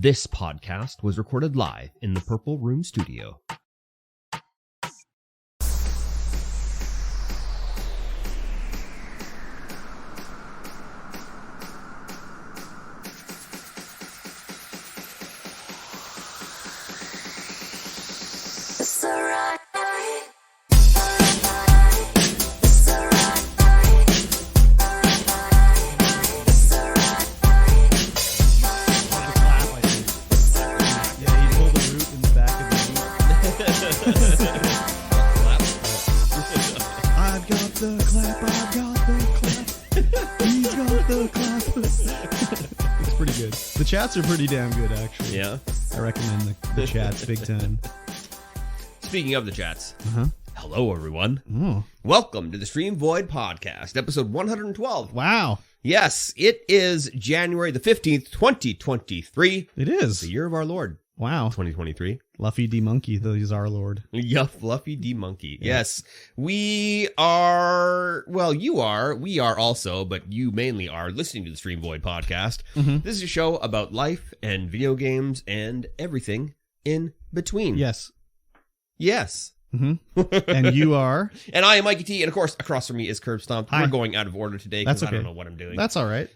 This podcast was recorded live in the Purple Room Studio. Chats are pretty damn good, actually. Yeah. I recommend the chats big time. Speaking of the chats, hello everyone. Oh. Welcome to the StreamVoid podcast, episode 112. Wow. Yes, it is January the 15th, 2023. It is. The year of our Lord. Wow. 2023. Luffy D. Monkey, though he's our Lord. Yeah, Fluffy D. Monkey. Yeah. Yes. We are also, but you mainly are listening to the StreamVoid podcast. Mm-hmm. This is a show about life and video games and everything in between. Yes. Yes. Mm-hmm. And you are? And I am MikeyT, and of course, across from me is KurbStomped. Hi. We're going out of order today because I don't know what I'm doing. That's all right.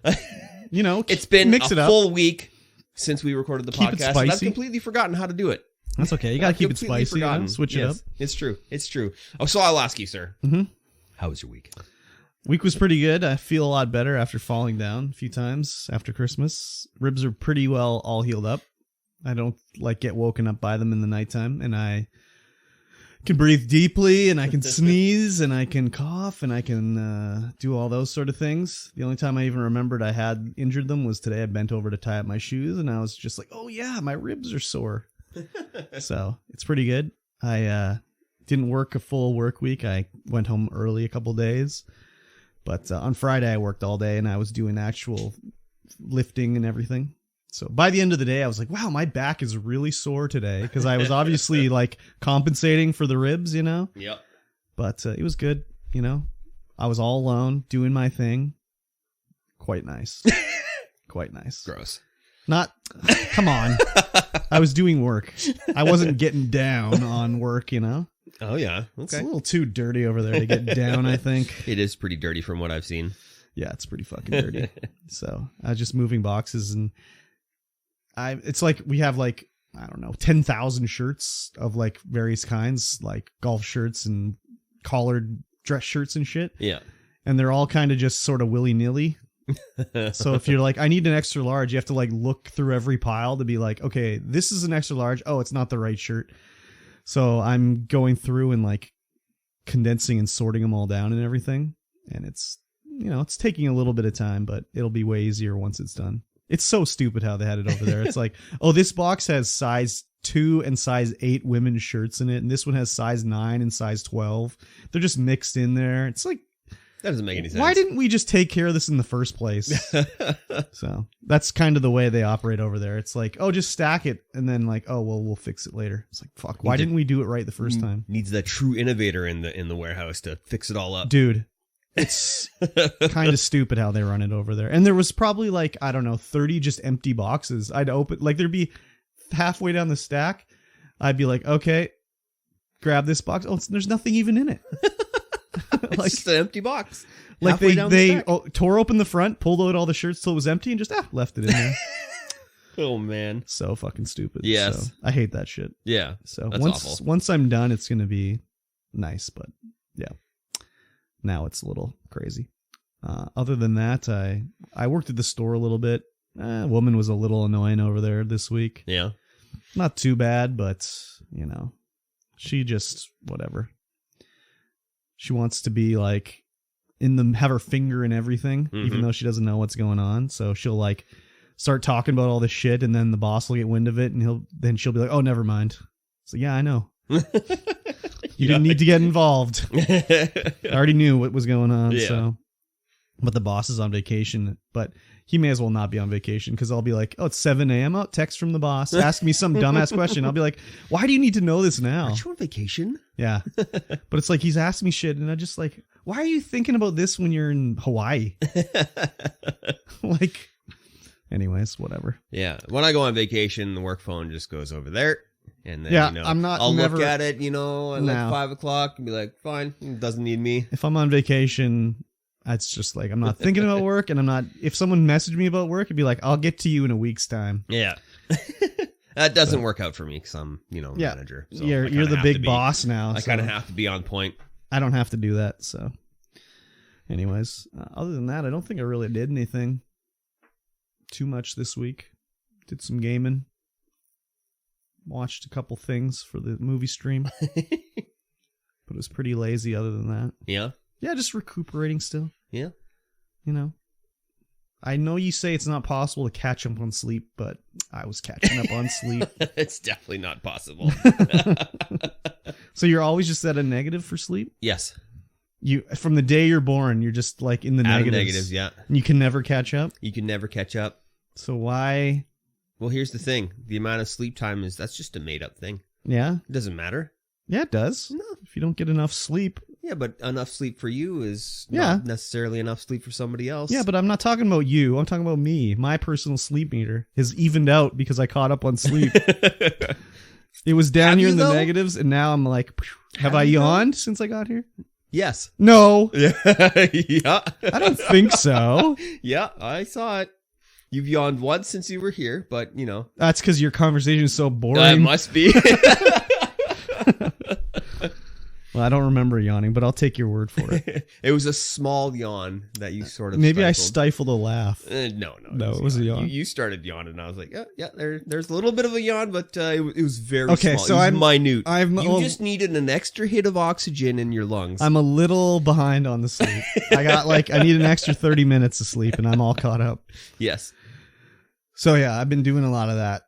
You know, it's been mix it a up. full week since we recorded the Keep it podcast, and spicy. I've completely forgotten how to do it. That's okay. You got to keep it spicy. You know? Switch it up. It's true. It's true. Oh, so I'll ask you, sir. Mm-hmm. How was your week? Week was pretty good. I feel a lot better after falling down a few times after Christmas. Ribs are pretty well all healed up. I don't get woken up by them in the nighttime, and I can breathe deeply, and I can sneeze, and I can cough, and I can do all those sort of things. The only time I even remembered I had injured them was today. I bent over to tie up my shoes, and I was just like, oh yeah, my ribs are sore. So it's pretty good. I didn't work a full work week. I went home early a couple days, but on Friday I worked all day, and I was doing actual lifting and everything. So by the end of the day, I was like, wow, my back is really sore today, because I was obviously compensating for the ribs, you know? Yep. But it was good, you know? I was all alone doing my thing. Quite nice. Quite nice. Gross. Come on. I was doing work. I wasn't getting down on work, you know? Oh, yeah. Okay. It's a little too dirty over there to get down, I think. It is pretty dirty from what I've seen. Yeah, it's pretty fucking dirty. So I was just moving boxes, and it's like we have I don't know, 10,000 shirts of various kinds, like golf shirts and collared dress shirts and shit. Yeah. And they're all kind of just sort of willy-nilly. So if you're like, I need an extra large, you have to look through every pile to be like, okay, this is an extra large. Oh, it's not the right shirt. So I'm going through and condensing and sorting them all down and everything. And it's, it's taking a little bit of time, but it'll be way easier once it's done. It's so stupid how they had it over there. It's like, oh, this box has size 2 and size 8 women's shirts in it, and this one has size 9 and size 12. They're just mixed in there. It's like, that doesn't make any sense. Why didn't we just take care of this in the first place? So that's kind of the way they operate over there. It's like, oh, just stack it, and then oh, well, we'll fix it later. It's like, fuck, why didn't we do it right the first time? Needs that true innovator in the warehouse to fix it all up. Dude. It's kind of stupid how they run it over there. And there was probably I don't know, 30 just empty boxes. I'd open, there'd be halfway down the stack. I'd be like, okay, grab this box. Oh, there's nothing even in it. It's just an empty box. They tore open the front, pulled out all the shirts till it was empty, and just left it in there. Oh, man. So fucking stupid. Yes. So, I hate that shit. Yeah. So that's awful. Once I'm done, it's going to be nice, but yeah. Now it's a little crazy. Other than that, I worked at the store a little bit. Woman was a little annoying over there this week. Yeah. Not too bad, but, she just, whatever. She wants to be have her finger in everything, even though she doesn't know what's going on. So she'll start talking about all this shit, and then the boss will get wind of it, and she'll be like, oh, never mind. So yeah, I know. You didn't need to get involved. I already knew what was going on. Yeah. So, but the boss is on vacation, but he may as well not be on vacation, because I'll be like, oh, it's 7 a.m. Oh, text from the boss. Ask me some dumbass question. I'll be like, why do you need to know this now? Aren't you on vacation? Yeah. But it's he's asked me shit, and I just why are you thinking about this when you're in Hawaii? Anyways, whatever. Yeah. When I go on vacation, the work phone just goes over there. And then, Yeah, you know, I'm not- I'll never- look at it, you know, at No. like 5 o'clock and be like, fine, it doesn't need me. If I'm on vacation, it's just like I'm not thinking about work, and I'm not. If someone messaged me about work, it'd be like, I'll get to you in a week's time. Yeah. That doesn't work out for me because I'm, you know, manager. So you're the big boss now. I kind of have to be on point. I don't have to do that. So, anyways, other than that, I don't think I really did anything too much this week. Did some gaming. Watched a couple things for the movie stream. But it was pretty lazy other than that. Yeah? Yeah, just recuperating still. Yeah? You know. I know you say it's not possible to catch up on sleep, but I was catching up on sleep. It's definitely not possible. So you're always just at a negative for sleep? Yes. You from the day you're born, you're just like in the negatives. Yeah. And you can never catch up? You can never catch up. So why? Well, here's the thing. The amount of sleep time that's just a made-up thing. Yeah? It doesn't matter. Yeah, it does. No. If you don't get enough sleep. Yeah, but enough sleep for you is not necessarily enough sleep for somebody else. Yeah, but I'm not talking about you. I'm talking about me. My personal sleep meter is evened out because I caught up on sleep. It was down here in the negatives, and now I'm like, have I yawned since I got here? Yes. No. Yeah. Yeah. I don't think so. Yeah, I saw it. You've yawned once since you were here, but, you know. That's because your conversation is so boring. It must be. Well, I don't remember yawning, but I'll take your word for it. It was a small yawn that you sort of Maybe stifled. I stifled a laugh. No, it was a yawn. You started yawning, and I was like, yeah, there's a little bit of a yawn, but it was very Okay, small. so it was minute. Well, you just needed an extra hit of oxygen in your lungs. I'm a little behind on the sleep. I need an extra 30 minutes of sleep, and I'm all caught up. Yes. So yeah, I've been doing a lot of that.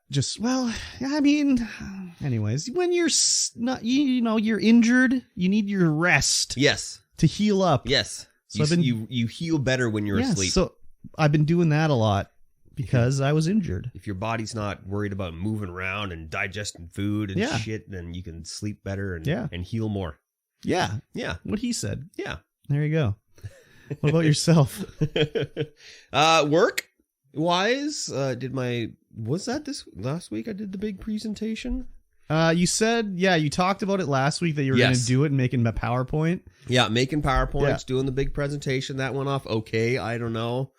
Anyways, when you're not, you're injured, you need your rest. Yes. To heal up. Yes. So you heal better when you're asleep. So I've been doing that a lot because I was injured. If your body's not worried about moving around and digesting food and shit, then you can sleep better and heal more. Yeah. Yeah. What he said. Yeah. There you go. What about yourself? Work wise, was that this last week I did the big presentation? You said, you talked about it last week that you were going to do it and making a PowerPoint. Yeah, making PowerPoints, doing the big presentation. That went off okay. I don't know.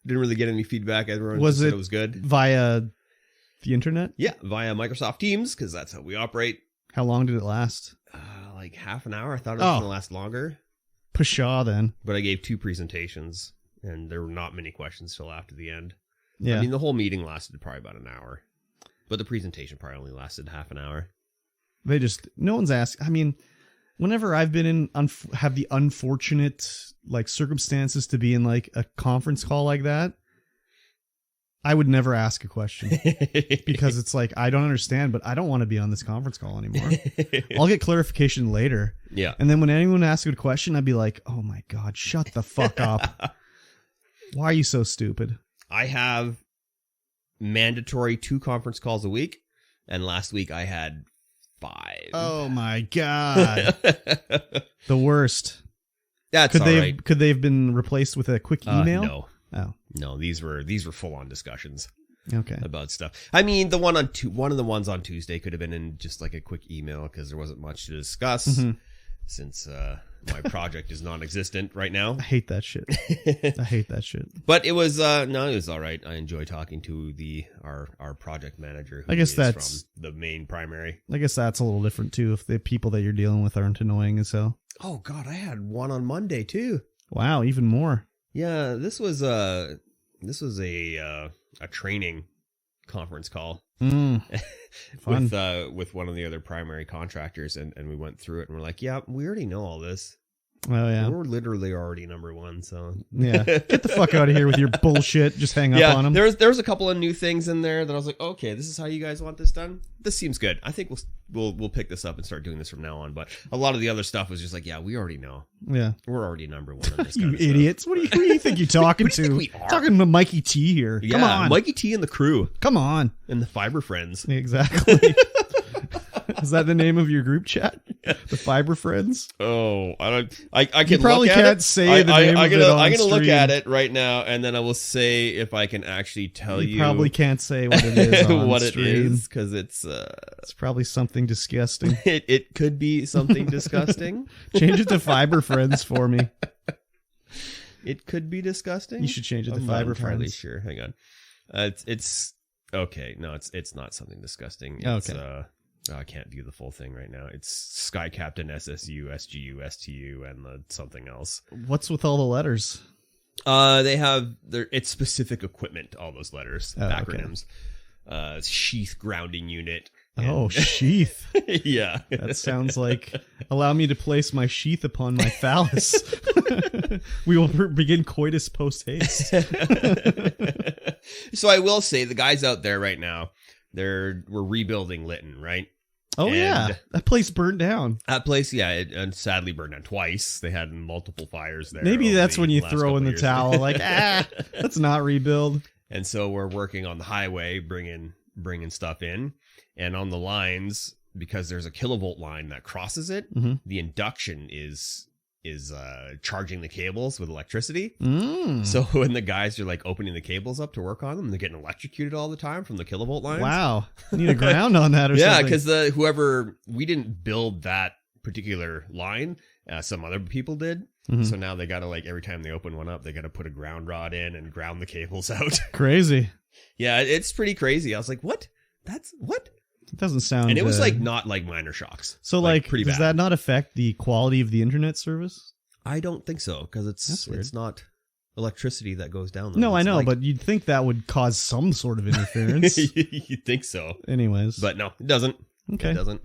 Didn't really get any feedback. Everyone said it was good. Via the internet? Yeah, via Microsoft Teams, because that's how we operate. How long did it last? Like half an hour. I thought it was going to last longer. Pshaw, then. But I gave 2 presentations, and there were not many questions till after the end. Yeah. I mean, the whole meeting lasted probably about an hour. But the presentation probably only lasted half an hour. No one's asked. I mean, whenever I've been have the unfortunate circumstances to be in a conference call like that, I would never ask a question because it's I don't understand, but I don't want to be on this conference call anymore. I'll get clarification later. Yeah. And then when anyone asks a question, I'd be like, oh my God, shut the fuck up. Why are you so stupid? I have mandatory 2 conference calls a week, and last week I had 5. Oh my God. The worst. That's all right. Could they have been replaced with a quick email? No. Oh. No, these were full on discussions. Okay. About stuff. I mean, one of the ones on Tuesday could have been in just a quick email because there wasn't much to discuss since my project is non-existent right now. I hate that shit. I hate that shit. But it was it was all right. I enjoy talking to our project manager. Who I guess is that's from the main primary. I guess that's a little different too if the people that you're dealing with aren't annoying as hell. Oh God, I had one on Monday too. Wow, even more. Yeah, this was a training conference call Fun. with one of the other primary contractors, and we went through it, and we're like, yeah, we already know all this. Oh yeah, we're literally already number 1. So yeah, get the fuck out of here with your bullshit. Just hang up on them. There's a couple of new things in there that I was like, okay, this is how you guys want this done. This seems good. I think we'll pick this up and start doing this from now on. But a lot of the other stuff was just like, yeah, we already know. Yeah, we're already number 1 on this. You idiots! What do you think you're talking to? Think we are? Talking to Mikey T here. Yeah, come on, Mikey T and the crew. Come on, and the Fiber Friends. Exactly. Is that the name of your group chat? The Fiber Friends. Oh, I can. You probably look at can't it. say the name of it on I'm gonna look stream. at it right now, and then I will say if I can actually tell you. Probably can't say what it is on what stream. it is because it's probably something disgusting. it could be something disgusting. Change it to Fiber Friends for me. It could be disgusting. You should change it to I'm Fiber not entirely Friends. sure. Hang on. It's okay. No, it's not something disgusting. It's, Okay. I can't view the full thing right now. It's Sky Captain, SSU, SGU, STU, and something else. What's with all the letters? They have it's specific equipment. All those letters, Oh, acronyms. Sheath grounding unit. Oh, sheath. Yeah, That sounds like allow me to place my sheath upon my phallus. We will begin coitus post haste. So I will say the guys out there right now, we're rebuilding Lytton, right? Oh, And yeah. That place burned down. that place, yeah, and sadly burned down twice. They had multiple fires there. Maybe over that's the when you last throw couple in the years. towel. Like, let's not rebuild. And so we're working on the highway, bringing stuff in, and on the lines, because there's a kilovolt line that crosses it. Mhm. The induction is charging the cables with electricity. Mm. So when the guys are like opening the cables up to work on them, they're getting electrocuted all the time from the kilovolt lines. Wow. Need a ground on that or Yeah, something. because we didn't build that particular line. Some other people did. Mhm. So now they got to, like, every time they open one up, they got to put a ground rod in and ground the cables out. Crazy. Yeah, it's pretty crazy. I was like, what? That's what? It doesn't sound And it was like not like minor shocks. So like pretty does bad. that not affect the quality of the internet service? I don't think so, because That's weird. it's not electricity that goes down. Them. No, I It's know, like- but you'd think that would cause some sort of interference. You'd think so, Anyways. but no, it doesn't. Okay. It doesn't.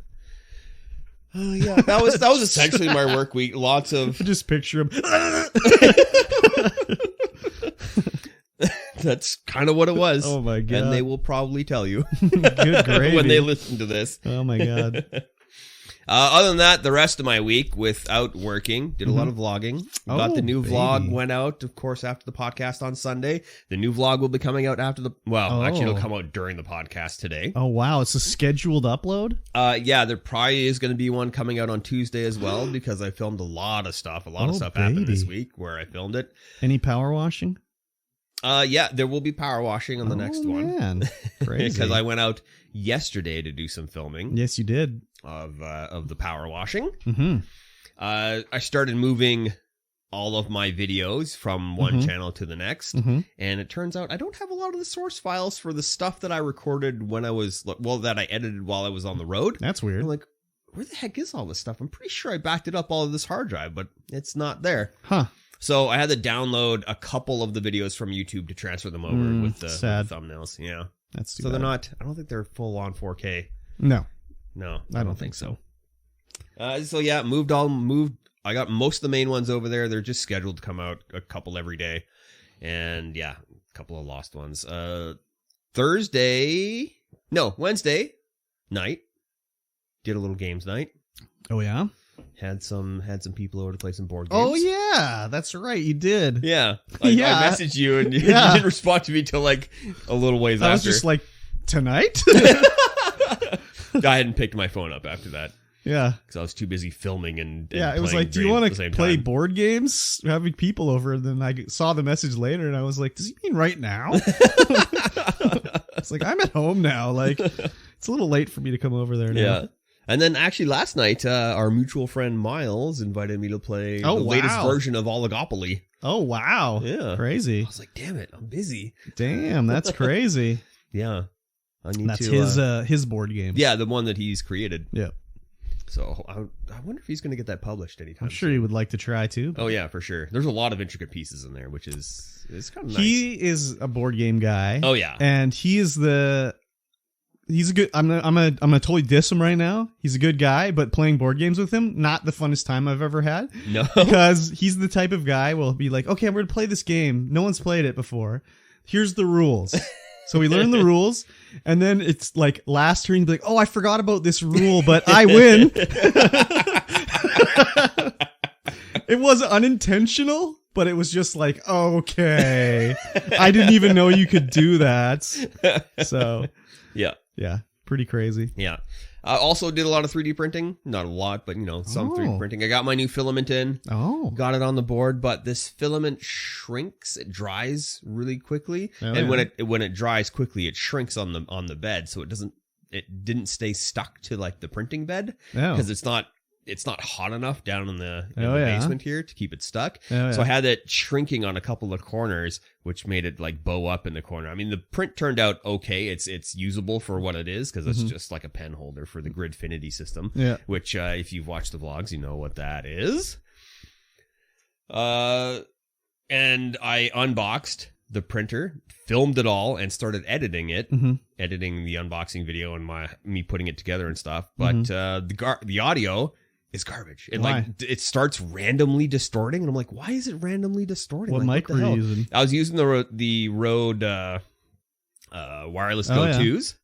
Yeah, that was essentially my work week. Lots of Just picture him. that's kind of what it was. Oh my god. And they will probably tell you Good gravy. when they listen to this. Oh my god. Other than that, the rest of my week without working, did a lot of vlogging. Got the new vlog, went out, of course, after the podcast on Sunday. The new vlog will be coming out after actually it'll come out during the podcast today. Oh wow, it's a scheduled upload? Yeah, there probably is going to be one coming out on Tuesday as well, because I filmed a lot of stuff. A lot of Oh, stuff happened this baby. week where I filmed it. Any power washing? Yeah, there will be power washing on the next one. Man. Crazy. Because I went out yesterday to do some filming Yes, you did. of the power washing. Mm-hmm. I started moving all of my videos from one channel to the next, Mm-hmm. and it turns out I don't have a lot of the source files for the stuff that I recorded when I was that I edited while I was on the road. That's weird. I'm like, where the heck is all this stuff? I'm pretty sure I backed it up all of this hard drive, but it's not there. Huh. So I had to download a couple of the videos from YouTube to transfer them over with the sad. thumbnails. Yeah. That's too So bad. they're not, I don't think they're full on 4K. No. No, I don't think so. So yeah, moved. I got most of the main ones over there. They're just scheduled to come out a couple every day. And yeah, a couple of lost ones. Wednesday night, did a little games night. Oh yeah? Had some people over to play some board games. Oh yeah, that's right. You did. Yeah. Yeah. I messaged you and you Yeah. didn't respond to me till like a little ways I was after. just like, tonight? I hadn't picked my phone up after that Yeah. because I was too busy filming and Yeah, it was playing like, do you games want at the to same play time. board games? Having people over. And then I saw the message later and I was like, does he mean right now? It's like, I'm at home now. Like, it's a little late for me to come over there now. Yeah. And then actually last night, our mutual friend Miles invited me to play Oh, the latest wow. version of Oligopoly. Oh, wow. Yeah. Crazy. I was like, damn it, I'm busy. Damn, that's crazy. Yeah. I need That's to. his board game. Yeah, the one that he's created. Yeah. So I wonder if he's going to get that published anytime I'm sure he would like to try too. Oh yeah, for sure. There's a lot of intricate pieces in there, which is kind of nice. He is a board game guy. Oh yeah. And he's a good I'm gonna totally diss him right now. He's a good guy, but playing board games with him, not the funnest time I've ever had. No. Because he's the type of guy will be like, okay, we're gonna play this game. No one's played it before. Here's the rules. So we learn the rules, and then it's like last turn, he'd be like, oh, I forgot about this rule, but I win. It was unintentional, but it was just like, okay. I didn't even know you could do that. So Yeah. yeah. Pretty crazy. Yeah. I also did a lot of 3D printing. Not a lot, but, some 3D printing. I got my new filament in. Oh. Got it on the board, but this filament shrinks. It dries really quickly. Oh, and when it dries quickly, it shrinks on the bed, so it didn't stay stuck to like the printing bed because it's not hot enough down in the basement here to keep it stuck. So I had it shrinking on a couple of corners, which made it like bow up in the corner. I mean, the print turned out okay. It's usable for what it is because it's just like a pen holder for the Gridfinity system. Yeah. Which if you've watched the vlogs, you know what that is. And I unboxed the printer, filmed it all, and started editing it, editing the unboxing video and me putting it together and stuff. But the audio is garbage. It starts randomly distorting, and I'm like, why is it randomly distorting? What mic were you using? I was using the Rode wireless Go-2s.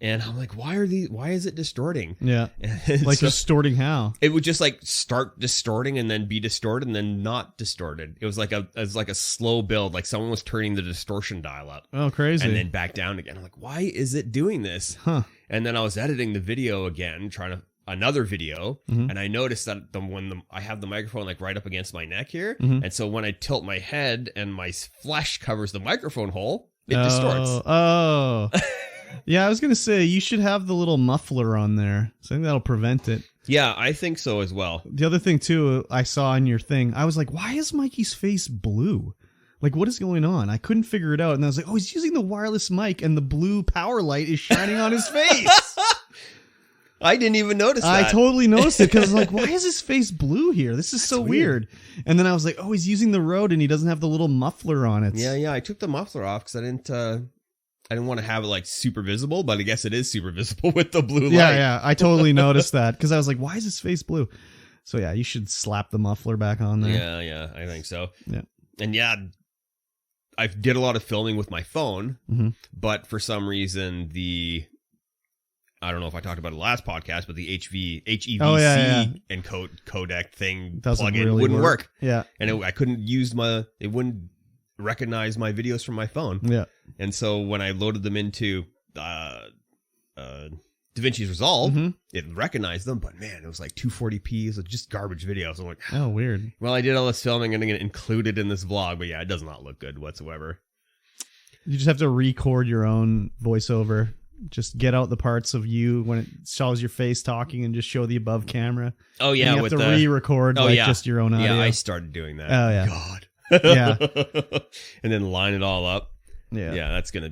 And I'm like, why is it distorting? Yeah. Like distorting how? It would just like start distorting and then be distorted and then not distorted. It was like a slow build, like someone was turning the distortion dial up. Oh, crazy. And then back down again. I'm like, why is it doing this? Huh. And then I was editing the video again, another video, and I noticed that I have the microphone like right up against my neck here, and so when I tilt my head and my flesh covers the microphone hole, it distorts. Oh. Yeah, I was going to say, you should have the little muffler on there. So I think that'll prevent it. Yeah, I think so as well. The other thing, too, I saw in your thing, I was like, why is Mikey's face blue? Like, what is going on? I couldn't figure it out. And I was like, oh, he's using the wireless mic, and the blue power light is shining on his face. I didn't even notice that. I totally noticed it, because I was like, why is his face blue here? This is so weird. And then I was like, oh, he's using the Rode, and he doesn't have the little muffler on it. Yeah, I took the muffler off, because I didn't want to have it like super visible, but I guess it is super visible with the blue light. Yeah, I totally noticed that because I was like, why is his face blue? So yeah, you should slap the muffler back on there. Yeah, I think so. Yeah. And I did a lot of filming with my phone, but for some reason I don't know if I talked about it last podcast, but the HEVC codec thing plugin wouldn't work. Yeah. And I couldn't use it wouldn't recognize my videos from my phone. Yeah. And so when I loaded them into DaVinci's Resolve, it recognized them, but man, it was like 240p. It was just garbage videos. I'm like, oh, weird. Well, I did all this filming and I'm going to include it in this vlog, but yeah, it does not look good whatsoever. You just have to record your own voiceover. Just get out the parts of you when it shows your face talking and just show the above camera. Oh, yeah. And you have to re-record just your own audio. Yeah, I started doing that. Oh, yeah. God. Yeah. And then line it all up. Yeah, that's gonna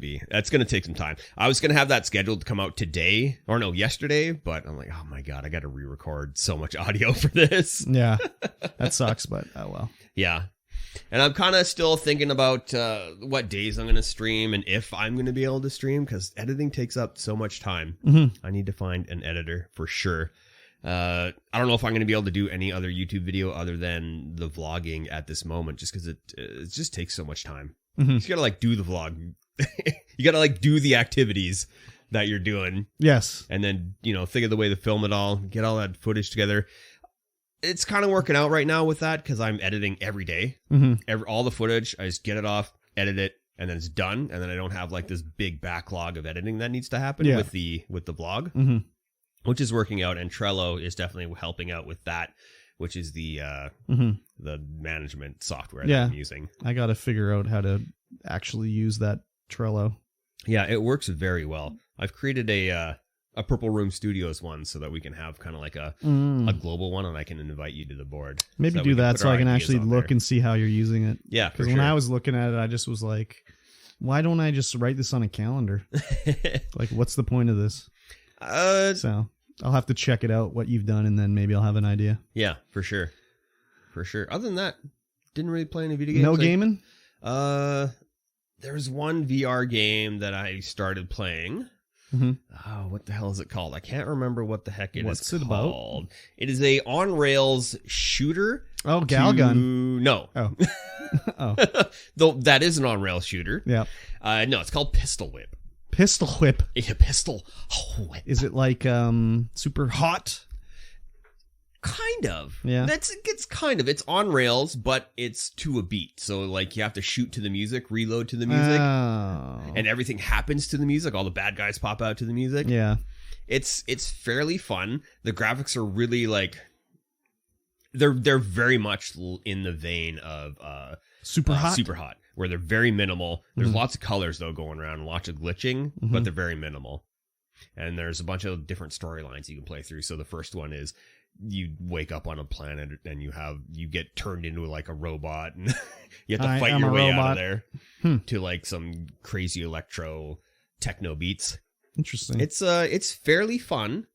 take some time. I was gonna have that scheduled to come out yesterday, but I'm like, oh my god, I got to re-record so much audio for this. Yeah, that sucks, but oh well. Yeah, and I'm kind of still thinking about what days I'm gonna stream and if I'm gonna be able to stream because editing takes up so much time. I need to find an editor for sure. I don't know if I'm going to be able to do any other YouTube video other than the vlogging at this moment, just because it just takes so much time. You got to like do the vlog. You got to like do the activities that you're doing. Yes. And then, think of the way to film it all, get all that footage together. It's kind of working out right now with that because I'm editing every day. All the footage, I just get it off, edit it, and then it's done. And then I don't have like this big backlog of editing that needs to happen with the vlog. Which is working out, and Trello is definitely helping out with that, which is the management software that I'm using. I got to figure out how to actually use that Trello. Yeah, it works very well. I've created a Purple Room Studios one so that we can have kind of like a global one, and I can invite you to the board. Maybe do that so I can actually look and see how you're using it. Yeah, because when I was looking at it, I just was like, why don't I just write this on a calendar? Like, what's the point of this? So I'll have to check it out, what you've done, and then maybe I'll have an idea. Yeah, for sure. Other than that, didn't really play any video games. No gaming? There's one VR game that I started playing. Oh, what the hell is it called? I can't remember what the heck it is called. What's it about? It is a on-rails shooter. Oh, Galgun. No. Oh. Oh. Though that is an on-rails shooter. Yeah. No, it's called Pistol Whip. Pistol Whip. Yeah, Pistol Whip. Is it like super hot? Kind of. Yeah. It's kind of. It's on rails, but it's to a beat. So like you have to shoot to the music, reload to the music, and everything happens to the music. All the bad guys pop out to the music. Yeah. It's fairly fun. The graphics are really like they're very much in the vein of Super Hot, where they're very minimal. There's lots of colors though going around, lots of glitching, but they're very minimal. And there's a bunch of different storylines you can play through. So the first one is you wake up on a planet and you get turned into like a robot and you have to fight your way out of there to like some crazy electro techno beats. Interesting. It's fairly fun.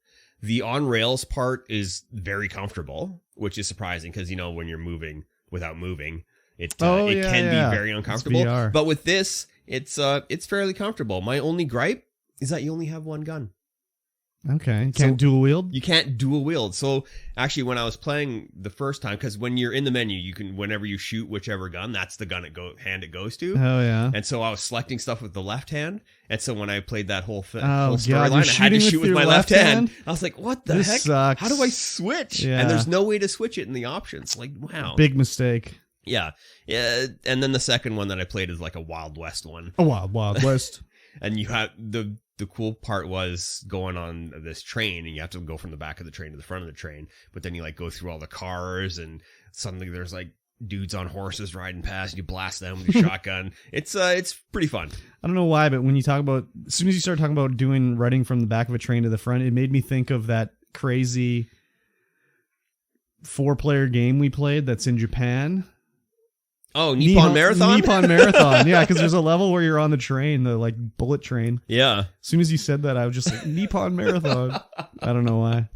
The on rails part is very comfortable, which is surprising because when you're moving without moving, it can be very uncomfortable. But with this, it's fairly comfortable. My only gripe is that you only have one gun. Okay. You can't dual wield? You can't dual wield. So actually when I was playing the first time, because when you're in the menu, you can, whenever you shoot whichever gun, that's the gun hand it goes to. Oh yeah. And so I was selecting stuff with the left hand. And so when I played that whole storyline, I had to shoot with my left hand. I was like, what the heck? Sucks. How do I switch? Yeah. And there's no way to switch it in the options. Like, wow. Big mistake. Yeah. And then the second one that I played is like a Wild West one. A Wild West. And you have the cool part was going on this train and you have to go from the back of the train to the front of the train. But then you like go through all the cars and suddenly there's like dudes on horses riding past and you blast them with your shotgun. It's pretty fun. I don't know why, but when you talk about, as soon as you start talking about riding from the back of a train to the front, it made me think of that crazy 4-player game we played that's in Japan. Oh, Nippon Marathon? Nippon Marathon, yeah, because there's a level where you're on the train, the like bullet train. Yeah. As soon as you said that, I was just like, Nippon Marathon. I don't know why.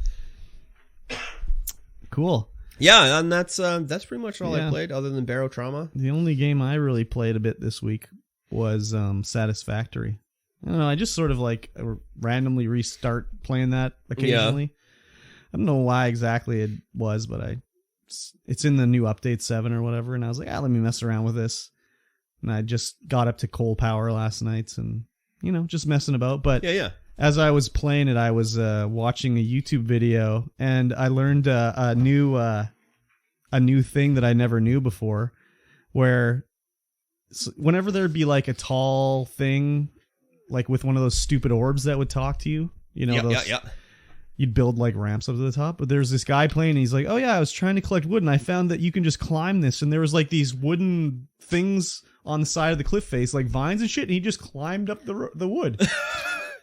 Cool. Yeah, and that's pretty much all I played, other than Barrow Trauma. The only game I really played a bit this week was Satisfactory. I don't know, I just sort of like randomly restart playing that occasionally. Yeah. I don't know why exactly it was, but it's in the new update 7 or whatever, and I was like, let me mess around with this. And I just got up to Coal Power last night and, just messing about. But as I was playing it, I was watching a YouTube video, and I learned a new thing that I never knew before, where whenever there'd be like a tall thing, like with one of those stupid orbs that would talk to you, you'd build like ramps up to the top. But there's this guy playing and he's like, oh yeah, I was trying to collect wood and I found that you can just climb this. And there was like these wooden things on the side of the cliff face, like vines and shit. And he just climbed up the wood.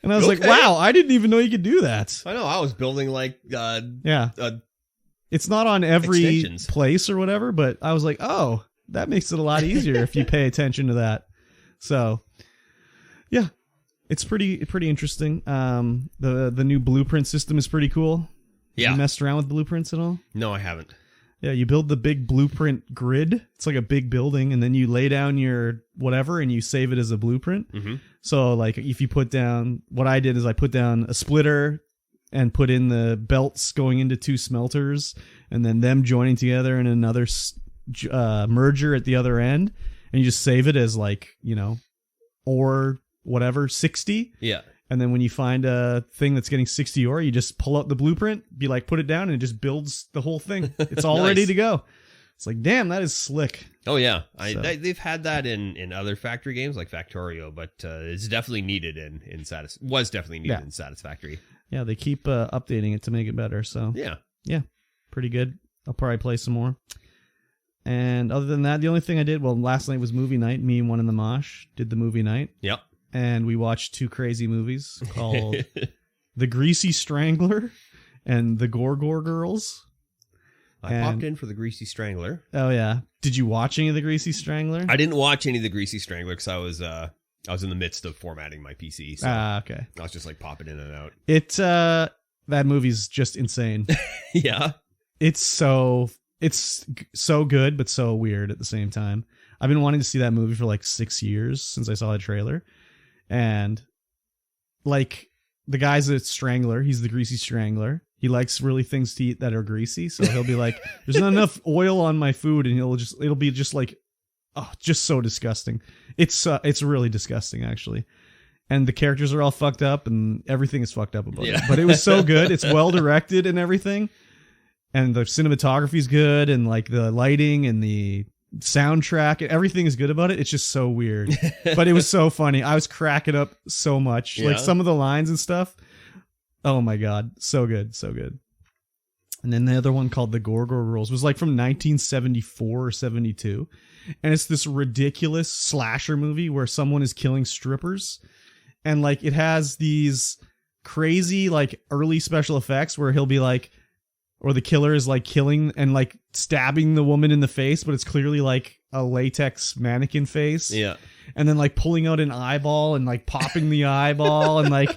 And I was like, wow, I didn't even know you could do that. I know. I was building like, it's not on every place or whatever, but I was like, oh, that makes it a lot easier if you pay attention to that. So yeah. It's pretty interesting. The new blueprint system is pretty cool. Yeah. You messed around with blueprints at all? No, I haven't. Yeah, you build the big blueprint grid. It's like a big building, and then you lay down your whatever, and you save it as a blueprint. Mm-hmm. So, like, if you put down... What I did is I put down a splitter and put in the belts going into 2 smelters, and then them joining together in another merger at the other end, and you just save it as, like, ore... whatever, 60. Yeah. And then when you find a thing that's getting 60 ore, you just pull out the blueprint, be like, put it down, and it just builds the whole thing. It's all ready to go. It's like, damn, that is slick. Oh, yeah. They've had that in other factory games like Factorio, but it's definitely needed in Satisfactory. Yeah, they keep updating it to make it better. So yeah, pretty good. I'll probably play some more. And other than that, the only thing I did, last night was movie night. Me and one in the Mosh did the movie night. Yep. And we watched 2 crazy movies called The Greasy Strangler and The Gorgor Girls. I popped in for The Greasy Strangler. Oh, yeah. Did you watch any of The Greasy Strangler? I didn't watch any of The Greasy Strangler because I was in the midst of formatting my PC. So okay. I was just like popping in and out. That movie's just insane. Yeah. It's so good, but so weird at the same time. I've been wanting to see that movie for like 6 years since I saw the trailer. And like the guy's a strangler. He's the Greasy Strangler. He likes really things to eat that are greasy. So he'll be like, there's not enough oil on my food. And it'll be just like, oh, just so disgusting. It's really disgusting actually. And the characters are all fucked up and everything is fucked up about it. But it was so good. It's well directed and everything. and the cinematography's good, and like the lighting and the soundtrack, everything is good about it. It's just so weird, but it was so funny. I was cracking up so much. Like some of the lines and stuff. Oh my god, so good, so good. And then the other one called The Gorgo Rules was like from 1974 or 72, and it's this ridiculous slasher movie where someone is killing strippers, and like it has these crazy like early special effects where he'll be like, or the killer is like killing and like stabbing the woman in the face, but it's clearly like a latex mannequin face. Yeah. And then like pulling out an eyeball and like popping the eyeball and like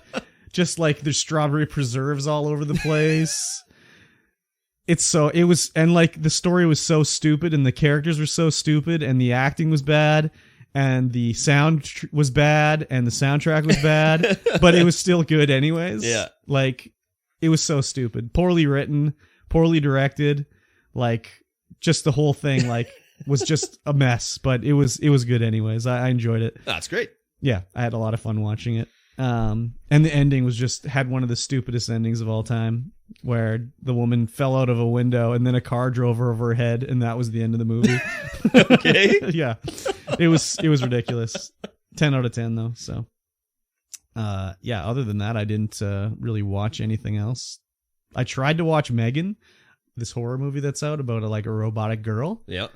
just like there's strawberry preserves all over the place. And like the story was so stupid and the characters were so stupid and the acting was bad and the sound was bad and the soundtrack was bad, but it was still good anyways. Yeah. Like it was so stupid, poorly written, poorly directed, like just the whole thing like was just a mess, but it was good anyways. I enjoyed it. That's great. Yeah, I had a lot of fun watching it. And the ending was just had one of the stupidest endings of all time, where the woman fell out of a window and then a car drove her over her head, and that was the end of the movie. Okay. Yeah, it was ridiculous. 10 out of 10 though. So, yeah. Other than that, I didn't really watch anything else. I tried to watch Megan, this horror movie that's out about a robotic girl. Yeah.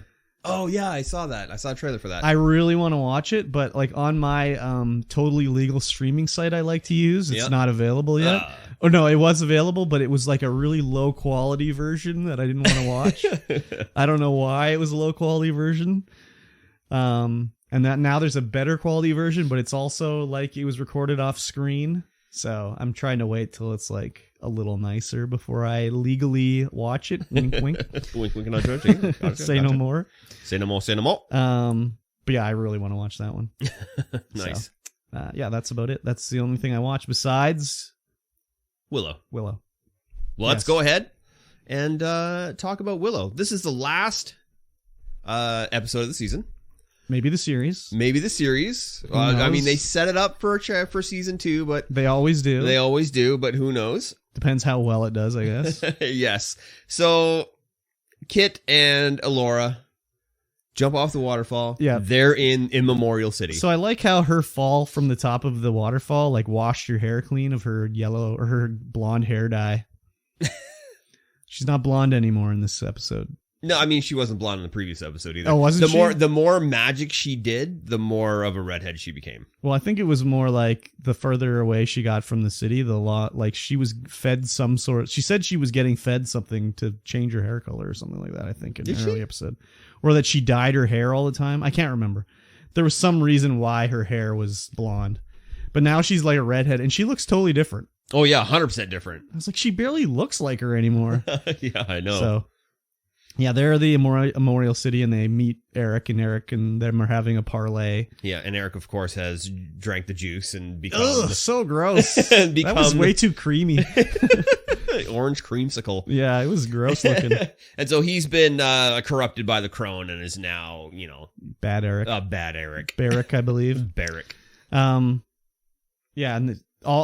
Oh yeah, I saw that. I saw a trailer for that. I really want to watch it, but like on my totally legal streaming site I like to use, it's not available yet. Oh no, it was available, but it was like a really low quality version that I didn't want to watch. I don't know why it was a low quality version. And that now there's a better quality version, but it's also like it was recorded off screen. So I'm trying to wait till it's like a little nicer before I legally watch it. Wink, wink. Wink, wink, nudge, nudge. Say no more. Say no more. Say no more. But yeah, I really want to watch that one. Nice. So, yeah, that's about it. That's the only thing I watched besides Willow. Well, let's go ahead and talk about Willow. This is the last episode of the season. Maybe the series. I mean, they set it up for season 2, but they always do. But who knows? Depends how well it does, I guess. Yes. So Kit and Elora jump off the waterfall. Yeah. They're in Memorial City. So I like how her fall from the top of the waterfall like washed her hair clean of her yellow or her blonde hair dye. She's not blonde anymore in this episode. No, I mean, she wasn't blonde in the previous episode either. Oh, wasn't she? The more magic she did, the more of a redhead she became. Well, I think it was more like the further away she got from the city, like she was fed some sort. She said she was getting fed something to change her hair color or something like that, I think, in an early episode. Or that she dyed her hair all the time. I can't remember. There was some reason why her hair was blonde. But now she's like a redhead, and she looks totally different. Oh, yeah, 100% different. I was like, she barely looks like her anymore. Yeah, I know. So, yeah, they're at the Memorial City, and they meet Eric, and them are having a parlay. Yeah, and Eric, of course, has drank the juice and become... so gross. That was way too creamy. Orange creamsicle. Yeah, it was gross looking. And so he's been corrupted by the crone and is now, Bad Eric. Bad Eric. Barrick, I believe. Barrick. Yeah, and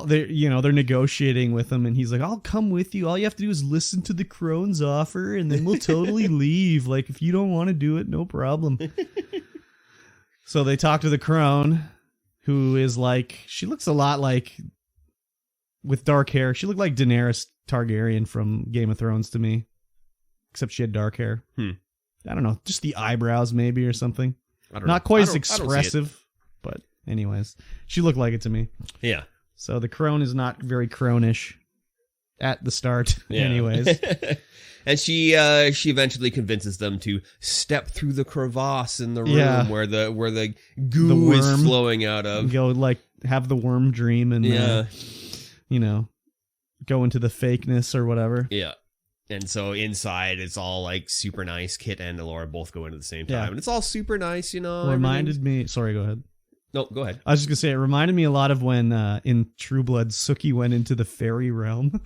they're negotiating with him, and he's like, I'll come with you. All you have to do is listen to the crone's offer, and then we'll totally leave. Like, if you don't want to do it, no problem. So they talk to the crone, who is like, she looks a lot like, with dark hair, she looked like Daenerys Targaryen from Game of Thrones to me. Except she had dark hair. I don't know, just the eyebrows maybe or something. Not quite as expressive, but anyways, she looked like it to me. Yeah. So the crone is not very cronish at the start, anyways. And she eventually convinces them to step through the crevasse in the room where the goo is flowing out of. Go like have the worm dream and go into the fakeness or whatever. Yeah. And so inside it's all like super nice. Kit and Elora both go in at the same time. And it's all super nice, Reminded me. Sorry, go ahead. No, go ahead. I was just gonna say it reminded me a lot of when in True Blood Suki went into the fairy realm,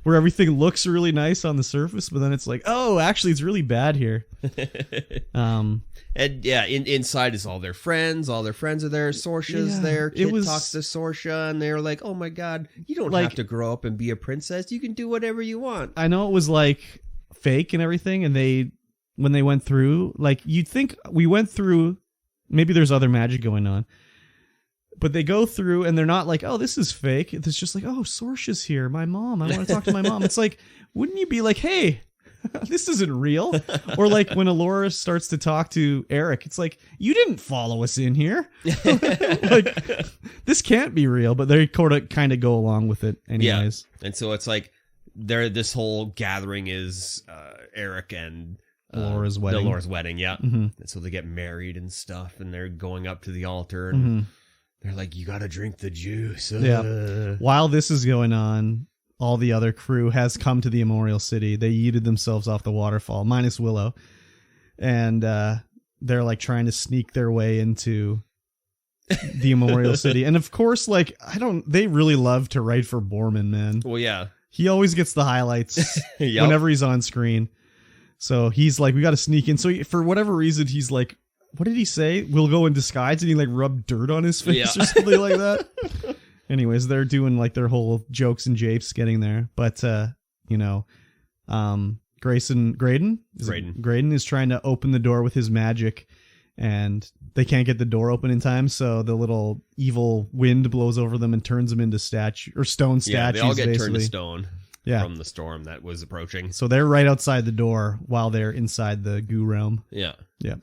where everything looks really nice on the surface, but then it's like, oh, actually, it's really bad here. And yeah, inside is all their friends. All their friends are there. Sorsha's there. Kit talks to Sorsha, and they're like, "Oh my god, you don't have to grow up and be a princess. You can do whatever you want." I know it was like fake and everything, and when they went through, like you'd think we went through. Maybe there's other magic going on. But they go through and they're not like, oh, this is fake. It's just like, oh, Sorsha's here. My mom. I want to talk to my mom. It's like, wouldn't you be like, hey, this isn't real? Or like when Alora starts to talk to Eric, it's like, you didn't follow us in here. Like, this can't be real. But they kind of go along with it anyways. Yeah. And so it's like, this whole gathering is Eric and... Laura's wedding. Laura's wedding, yeah. Mm-hmm. And so they get married and stuff, and they're going up to the altar, and they're like, you gotta drink the juice. Yeah. While this is going on, all the other crew has come to the Immemorial City. They yeeted themselves off the waterfall, minus Willow. And they're like trying to sneak their way into the Immemorial City. And of course, like, they really love to write for Borman, man. Well, yeah. He always gets the highlights whenever he's on screen. So he's like, we got to sneak in. So for whatever reason, he's like, what did he say? We'll go in disguise. And he like rubbed dirt on his face or something like that. Anyways, they're doing like their whole jokes and japes getting there. But, Graydon is trying to open the door with his magic, and they can't get the door open in time. So the little evil wind blows over them and turns them into stone statues. Yeah, they all get turned to stone. Yeah. From the storm that was approaching. So they're right outside the door while they're inside the goo realm. Yeah. Yeah.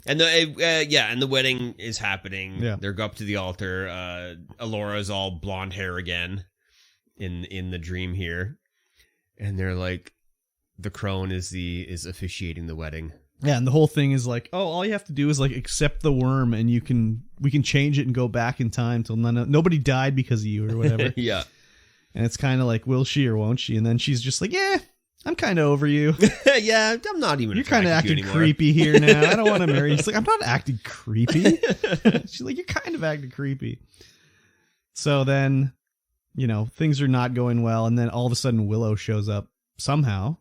And the wedding is happening. Yeah. They're up to the altar. Alora's all blonde hair again in the dream here. And they're like, the crone is officiating the wedding. Yeah, and the whole thing is like, oh, all you have to do is like accept the worm, and we can change it and go back in time till nobody died because of you or whatever. Yeah. And it's kind of like, will she or won't she? And then she's just like, yeah, I'm kind of over you. Yeah, I'm not even. You're kind of acting creepy here now. I don't want to marry you. She's like, I'm not acting creepy. She's like, you're kind of acting creepy. So then, things are not going well. And then all of a sudden, Willow shows up somehow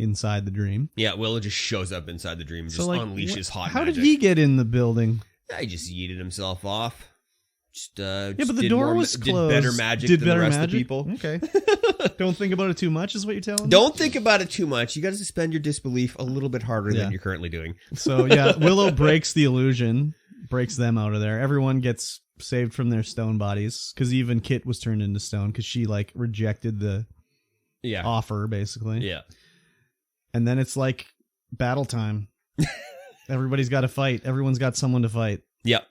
inside the dream. Yeah, Willow just shows up inside the dream and just unleashes hot How magic. did he get in the building? He just yeeted himself off. But the door was closed. Did better magic than the rest of the people. Okay. Don't think about it too much is what you're telling me? Don't think about it too much. You got to suspend your disbelief a little bit harder than you're currently doing. So, yeah, Willow breaks the illusion, breaks them out of there. Everyone gets saved from their stone bodies, because even Kit was turned into stone because she, like, rejected the offer, basically. Yeah. And then it's like battle time. Everybody's got to fight. Everyone's got someone to fight. Yep.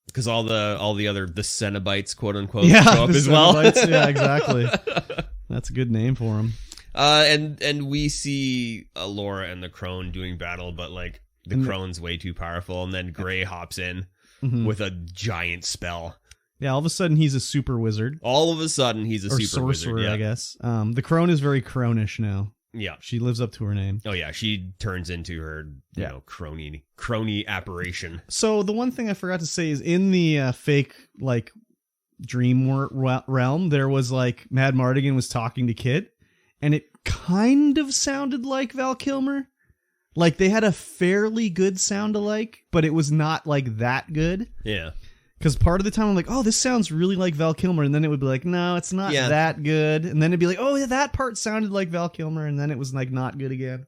Because all the other Cenobites, quote unquote, show up as well. Yeah, exactly. That's a good name for them. And we see Laura and the crone doing battle, but like the crone's way too powerful, and then Gray hops in with a giant spell. Yeah, all of a sudden he's a super wizard. All of a sudden he's a super sorcerer, wizard, I guess. The crone is very cronish now. Yeah. She lives up to her name. Oh, yeah. She turns into her, crony apparition. So the one thing I forgot to say is in the fake, like, dream realm, there was, like, Mad Mardigan was talking to Kit, and it kind of sounded like Val Kilmer. Like, they had a fairly good sound-alike, but it was not, like, that good. Yeah. Because part of the time I'm like, oh, this sounds really like Val Kilmer. And then it would be like, no, it's not that good. And then it'd be like, oh, yeah, that part sounded like Val Kilmer. And then it was like not good again.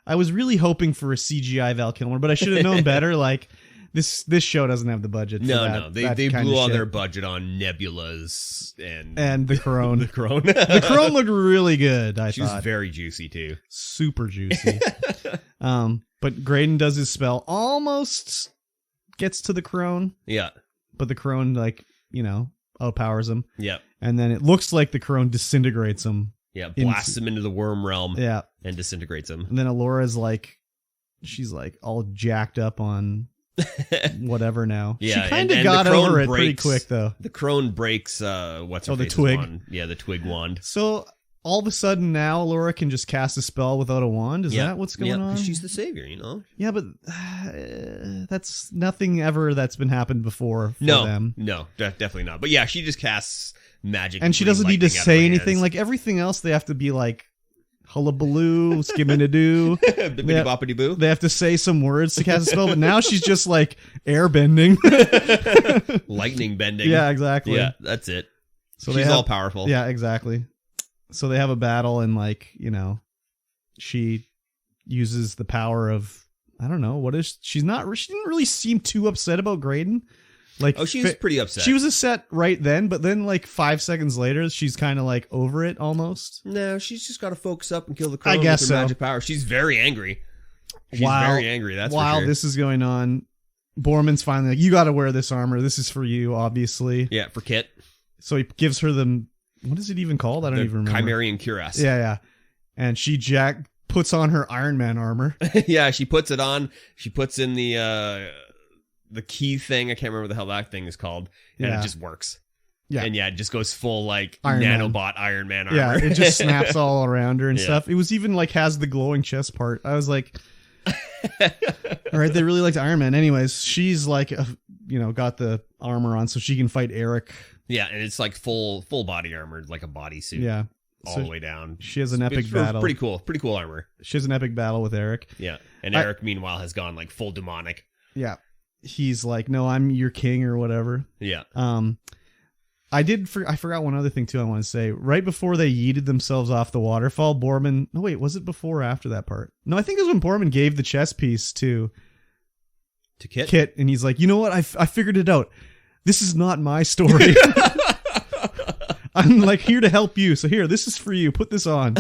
I was really hoping for a CGI Val Kilmer, but I should have known better. Like, this show doesn't have the budget. No. They blew all their budget on nebulas and the crone. The crone. The crone looked really good, I thought. She was very juicy, too. Super juicy. But Graydon does his spell. Almost gets to the crone. Yeah. But the crone, like, outpowers him. Yeah. And then it looks like the crone disintegrates him. Yeah, blasts him into the worm realm. Yeah. And disintegrates him. And then Alora's like, she's like all jacked up on whatever now. Yeah. She kind of got over it pretty quick, though. The crone breaks, the twig. Wand? Yeah, the twig wand. So all of a sudden now Laura can just cast a spell without a wand? Is that what's going on? She's the savior, you know? Yeah, but that's nothing ever that's been happened before for them. No, definitely not. But yeah, she just casts magic. And she doesn't need to say anything. Like everything else, they have to be like, hullabaloo, skimming-a-doo. Bippity-boppity-boo. They have to say some words to cast a spell, but now she's just like air bending. Lightning bending. Yeah, exactly. Yeah, that's it. So she's all powerful. Yeah, exactly. So they have a battle and like, you know, she uses the power of, I don't know, she didn't really seem too upset about Graydon. Like, she was pretty upset. She was upset right then, but then like 5 seconds later, she's kind of like over it almost. No, she's just got to focus up and kill the crow with her magic power. She's very angry. She's very angry. That's while for sure. This is going on, Borman's finally like, you got to wear this armor. This is for you, obviously. Yeah, for Kit. So he gives her what is it even called? I don't even remember. Chimerian cuirass. Yeah. And she puts on her Iron Man armor. Yeah, she puts it on. She puts in the key thing. I can't remember what the hell that thing is called. And it just works. Yeah. And it just goes full like nanobot Iron Man armor. Yeah, it just snaps all around her and stuff. It was even like has the glowing chest part. I was like, all right, they really liked Iron Man. Anyways, she's like, got the armor on so she can fight Eric. Yeah, and it's like full body armor, like a bodysuit. Yeah. All the way down. She has an epic battle. Pretty cool armor. She has an epic battle with Eric. Yeah. And Eric, meanwhile, has gone like full demonic. Yeah. He's like, no, I'm your king or whatever. Yeah. I forgot one other thing too I want to say. Right before they yeeted themselves off the waterfall, Borman... No, wait, was it before or after that part? No, I think it was when Borman gave the chess piece to Kit. And he's like, you know what? I figured it out. This is not my story. I'm like here to help you. So here, this is for you. Put this on.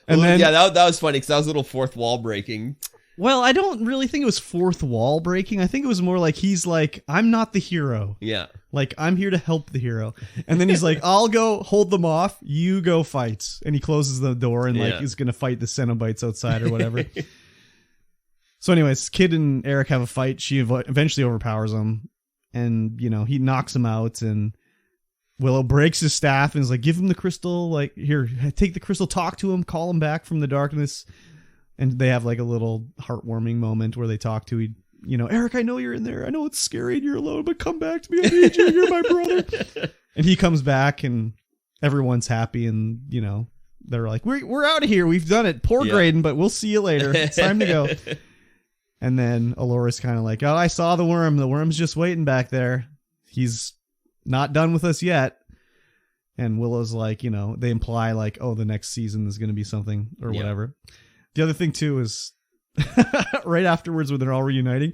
And then that was funny because that was a little fourth wall breaking. Well, I don't really think it was fourth wall breaking. I think it was more like he's like, I'm not the hero. Yeah. Like, I'm here to help the hero. And then he's like, I'll go hold them off. You go fight. And he closes the door and like is going to fight the Cenobites outside or whatever. So anyways, Kid and Eric have a fight. She eventually overpowers him. And, he knocks him out and Willow breaks his staff and is like, give him the crystal. Like, here, take the crystal, talk to him, call him back from the darkness. And they have like a little heartwarming moment where they talk to Eric, I know you're in there. I know it's scary and you're alone, but come back to me. I need you. You're my brother. And he comes back and everyone's happy. And, they're like, we're out of here. We've done it. Poor Graydon, but we'll see you later. It's time to go. And then Alora's kind of like, oh, I saw the worm. The worm's just waiting back there. He's not done with us yet. And Willow's like, they imply like, oh, the next season is going to be something or whatever. The other thing too is right afterwards when they're all reuniting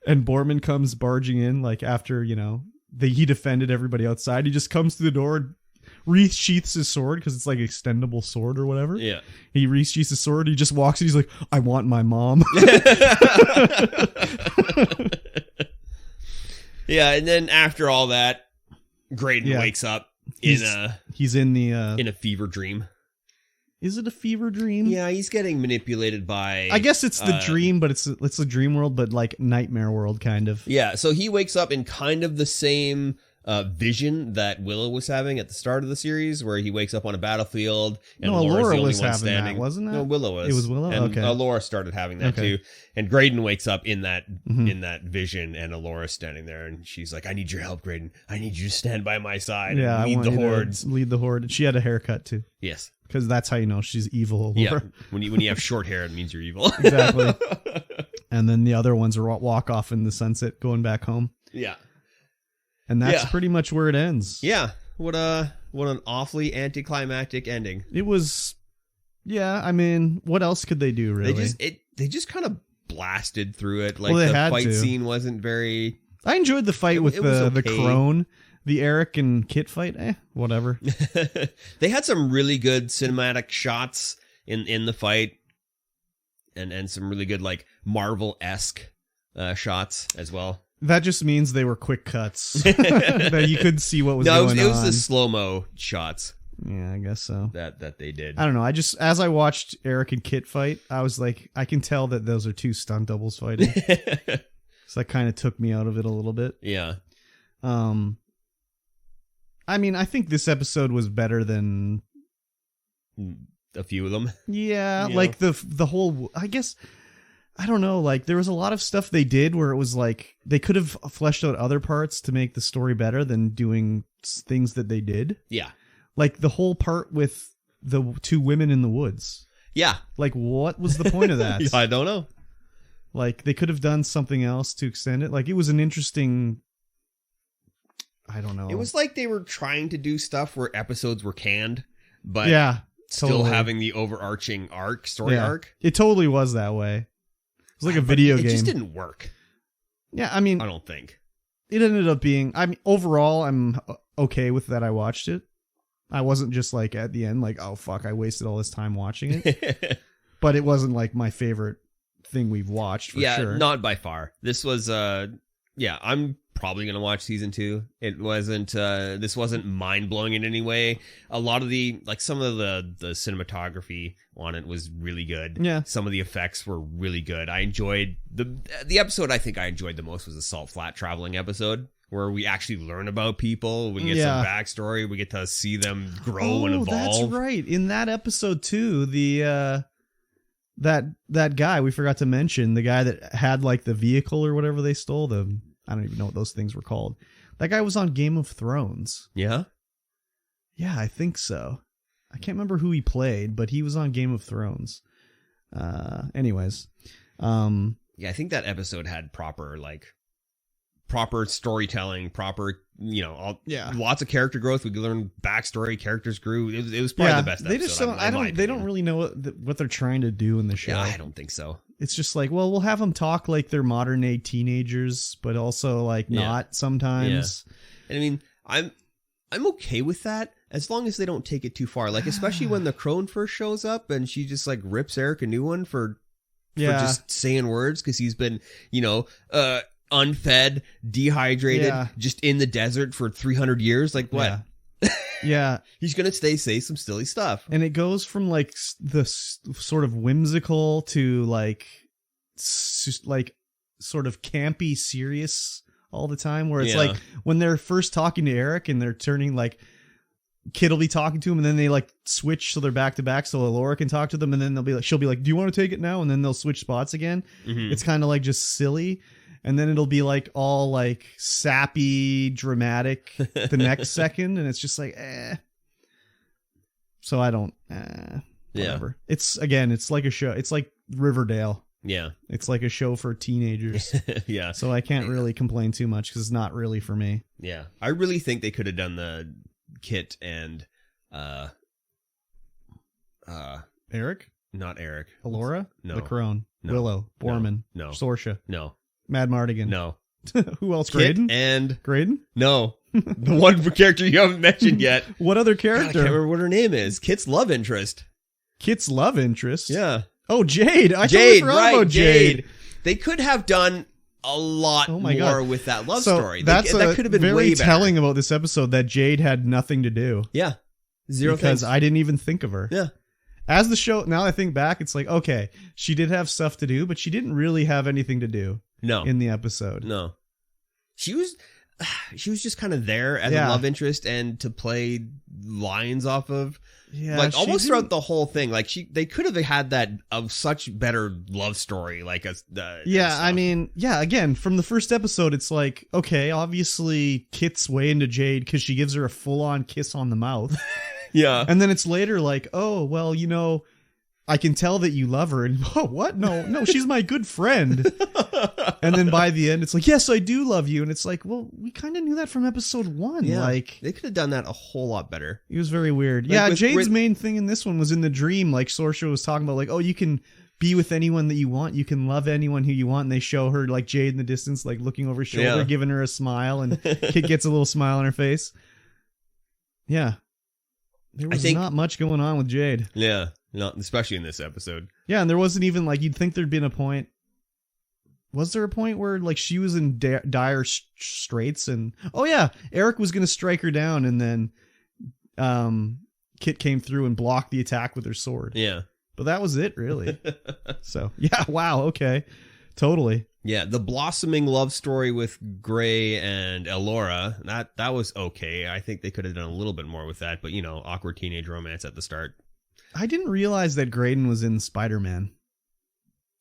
and Borman comes barging in like after, he defended everybody outside. He just comes to the door and resheaths his sword because it's like extendable sword or whatever. Yeah. He resheaths his sword. He just walks in. He's like, I want my mom. Yeah. And then after all that, Graydon wakes up he's in a fever dream. Is it a fever dream? Yeah, he's getting manipulated by... I guess it's the dream, but it's a dream world, but like nightmare world, kind of. Yeah, so he wakes up in kind of the same vision that Willow was having at the start of the series, where he wakes up on a battlefield and Laura was having standing. That, wasn't it? No, Willow was. It was Willow? And okay. Laura started having that too. And Graydon wakes up in that vision, and Alora's standing there, and she's like, I need your help, Graydon. I need you to stand by my side and lead the hordes. Lead the horde. She had a haircut too. Yes. Because that's how you know she's evil. Allura. Yeah, when you have short hair, it means you're evil. Exactly. And then the other ones are walk off in the sunset going back home. Yeah. And that's pretty much where it ends. Yeah. What an awfully anticlimactic ending. It was. Yeah, I mean, what else could they do, really? They just kind of blasted through it. Like the fight scene wasn't very... I enjoyed the fight with the crone. The Eric and Kit fight, whatever. They had some really good cinematic shots in the fight, and some really good like Marvel-esque shots as well. That just means they were quick cuts that you couldn't see what was going on. It was the slow-mo shots. Yeah, I guess so. That they did. I don't know. As I watched Eric and Kit fight, I was like, I can tell that those are two stunt doubles fighting. So that kind of took me out of it a little bit. Yeah. I mean, I think this episode was better than a few of them. Yeah, like the whole, I guess, I don't know, like there was a lot of stuff they did where it was like they could have fleshed out other parts to make the story better than doing things that they did. Yeah. Like the whole part with the two women in the woods. Yeah. Like what was the point of that? I don't know. Like they could have done something else to extend it. Like it was an interesting, I don't know. It was like they were trying to do stuff where episodes were canned, but still having the overarching story arc. It totally was that way. It was like a video game. It just didn't work. Yeah, I mean, I don't think. It ended up being, I mean, overall, I'm okay with that I watched it. I wasn't just like at the end, like, oh fuck, I wasted all this time watching it. But it wasn't like my favorite thing we've watched for sure. Yeah, not by far. This was, I'm probably going to watch season 2. It wasn't, this wasn't mind-blowing in any way. A lot of some of the cinematography on it was really good. Yeah. Some of the effects were really good. I enjoyed the episode I think I enjoyed the most was the Salt Flat traveling episode, where we actually learn about people. We get some backstory. We get to see them grow and evolve. That's right. In that episode too, the that guy we forgot to mention, the guy that had like the vehicle or whatever they stole, I don't even know what those things were called. That guy was on Game of Thrones. Yeah? Yeah, I think so. I can't remember who he played, but he was on Game of Thrones. Anyways. Yeah, I think that episode had proper storytelling, lots of character growth. We could learn backstory, characters grew. It was probably the best episode. They just they don't really know what they're trying to do in the show. Yeah, I don't think so. It's just like, well, we'll have them talk like they're modern day teenagers, but also like not sometimes. Yeah. And I mean, I'm okay with that as long as they don't take it too far. Like, especially when the crone first shows up and she just like rips Eric a new one for just saying words because he's been, unfed, dehydrated, just in the desert for 300 years. Like what? Yeah. He's going to say some silly stuff. And it goes from like the sort of whimsical to like sort of campy serious all the time, where it's like when they're first talking to Eric and they're turning like Kid will be talking to him and then they like switch so they're back to back so Laura can talk to them and then she'll be like, do you want to take it now? And then they'll switch spots again. Mm-hmm. It's kind of like just silly. And then it'll be like all like sappy, dramatic the next second. And it's just like, So I don't, whatever. It's like a show. It's like Riverdale. Yeah. It's like a show for teenagers. Yeah. So I can't really complain too much because it's not really for me. Yeah. I really think they could have done the Kit and, Eric? Not Eric. Alora? No. The Crone. No. Willow. Borman. No. Sorsha. No. Mad Mardigan. No. Who else? Kit Graydon? and Graydon? No. The one character you haven't mentioned yet. What other God, I character? can't remember what her name is. Kit's love interest. Kit's love interest? Yeah. Oh, Jade. I totally forgot about Jade. They could have done a lot more with that love story. That could have been very way better. telling about this episode that Jade had nothing to do. Yeah. Zero because things. I didn't even think of her. Yeah. As the show, now I think back, it's like, okay, she did have stuff to do, but she didn't really have anything to do. No. In the episode. No. She was just kind of there as a love interest and to play lines off of. Yeah. Like almost throughout the whole thing. Like they could have had that of such better love story. Like I mean, again, from the first episode, it's like, okay, obviously Kit's way into Jade because she gives her a full on kiss on the mouth. Yeah. And then it's later like, oh, well, I can tell that you love her. And oh, what? No, she's my good friend. And then by the end, it's like, yes, I do love you. And it's like, well, we kind of knew that from episode 1. Yeah. Like, they could have done that a whole lot better. It was very weird. Like Jade's main thing in this one was in the dream. Like Sorsha was talking about, like, oh, you can be with anyone that you want. You can love anyone who you want. And they show her like Jade in the distance, like looking over her shoulder, giving her a smile. And Kit gets a little smile on her face. Yeah. There was not much going on with Jade. Yeah. Not especially in this episode. Yeah, and there wasn't even like you'd think there'd been a point. Was there a point where like she was in dire straits and Eric was going to strike her down and then Kit came through and blocked the attack with her sword. Yeah. But that was it, really. So, yeah, wow, okay. Totally. Yeah, the blossoming love story with Gray and Elora, that was okay. I think they could have done a little bit more with that, but awkward teenage romance at the start. I didn't realize that Graydon was in Spider-Man.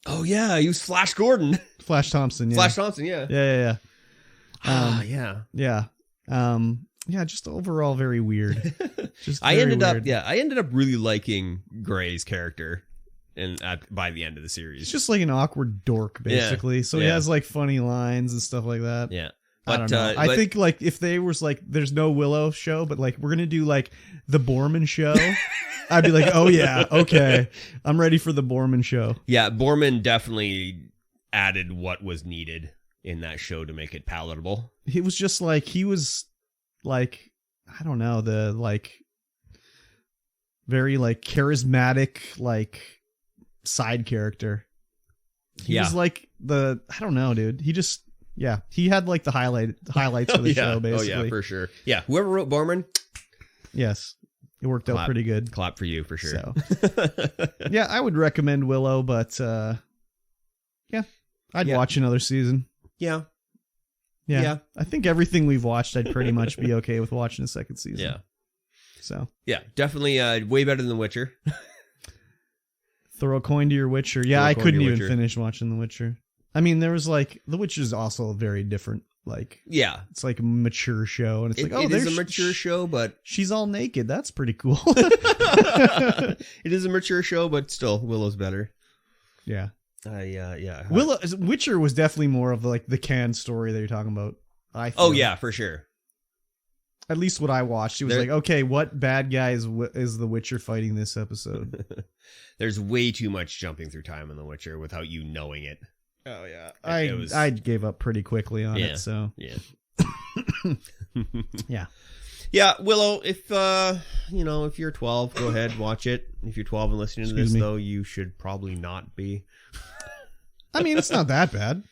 Oh yeah, he was Flash Gordon. Flash Thompson, yeah. Flash Thompson, yeah. Yeah. Yeah. Yeah. Yeah, just overall very weird. I ended up really liking Gray's character by the end of the series. He's just like an awkward dork, basically. So he has like funny lines and stuff like that. Yeah. I don't know. I think like if they was like, there's no Willow show, but like we're gonna do like the Borman show, I'd be like, oh yeah, okay, I'm ready for the Borman show. Yeah, Borman definitely added what was needed in that show to make it palatable. He was just like, he was like, I don't know, the like very like charismatic like side character. He was like I don't know, dude. He just. Yeah, he had like the highlights of the show, basically. Oh yeah, for sure. Yeah, whoever wrote Borman, yes, it worked out pretty good. Clap for you, for sure. So, yeah, I would recommend Willow, but yeah, I'd watch another season. Yeah. I think everything we've watched, I'd pretty much be okay with watching a second season. Yeah. So. Yeah, definitely way better than The Witcher. Throw a coin to your Witcher. Yeah, I couldn't even finish watching The Witcher. I mean, there was like, The Witcher is also a very different, like, it's like a mature show, and it's like, oh, there's a mature show, but she's all naked. That's pretty cool. It is a mature show, but still, Willow's better. Yeah. Yeah. Witcher was definitely more of like the canned story that you're talking about. I feel. Oh yeah, for sure. At least what I watched, it was like, okay, what bad guy is the Witcher fighting this episode? There's way too much jumping through time in The Witcher without you knowing it. Oh yeah, I gave up pretty quickly on it. So yeah. Willow, if if you're 12, go ahead, watch it. If you're 12 and listening to this, though, you should probably not be. I mean, it's not that bad.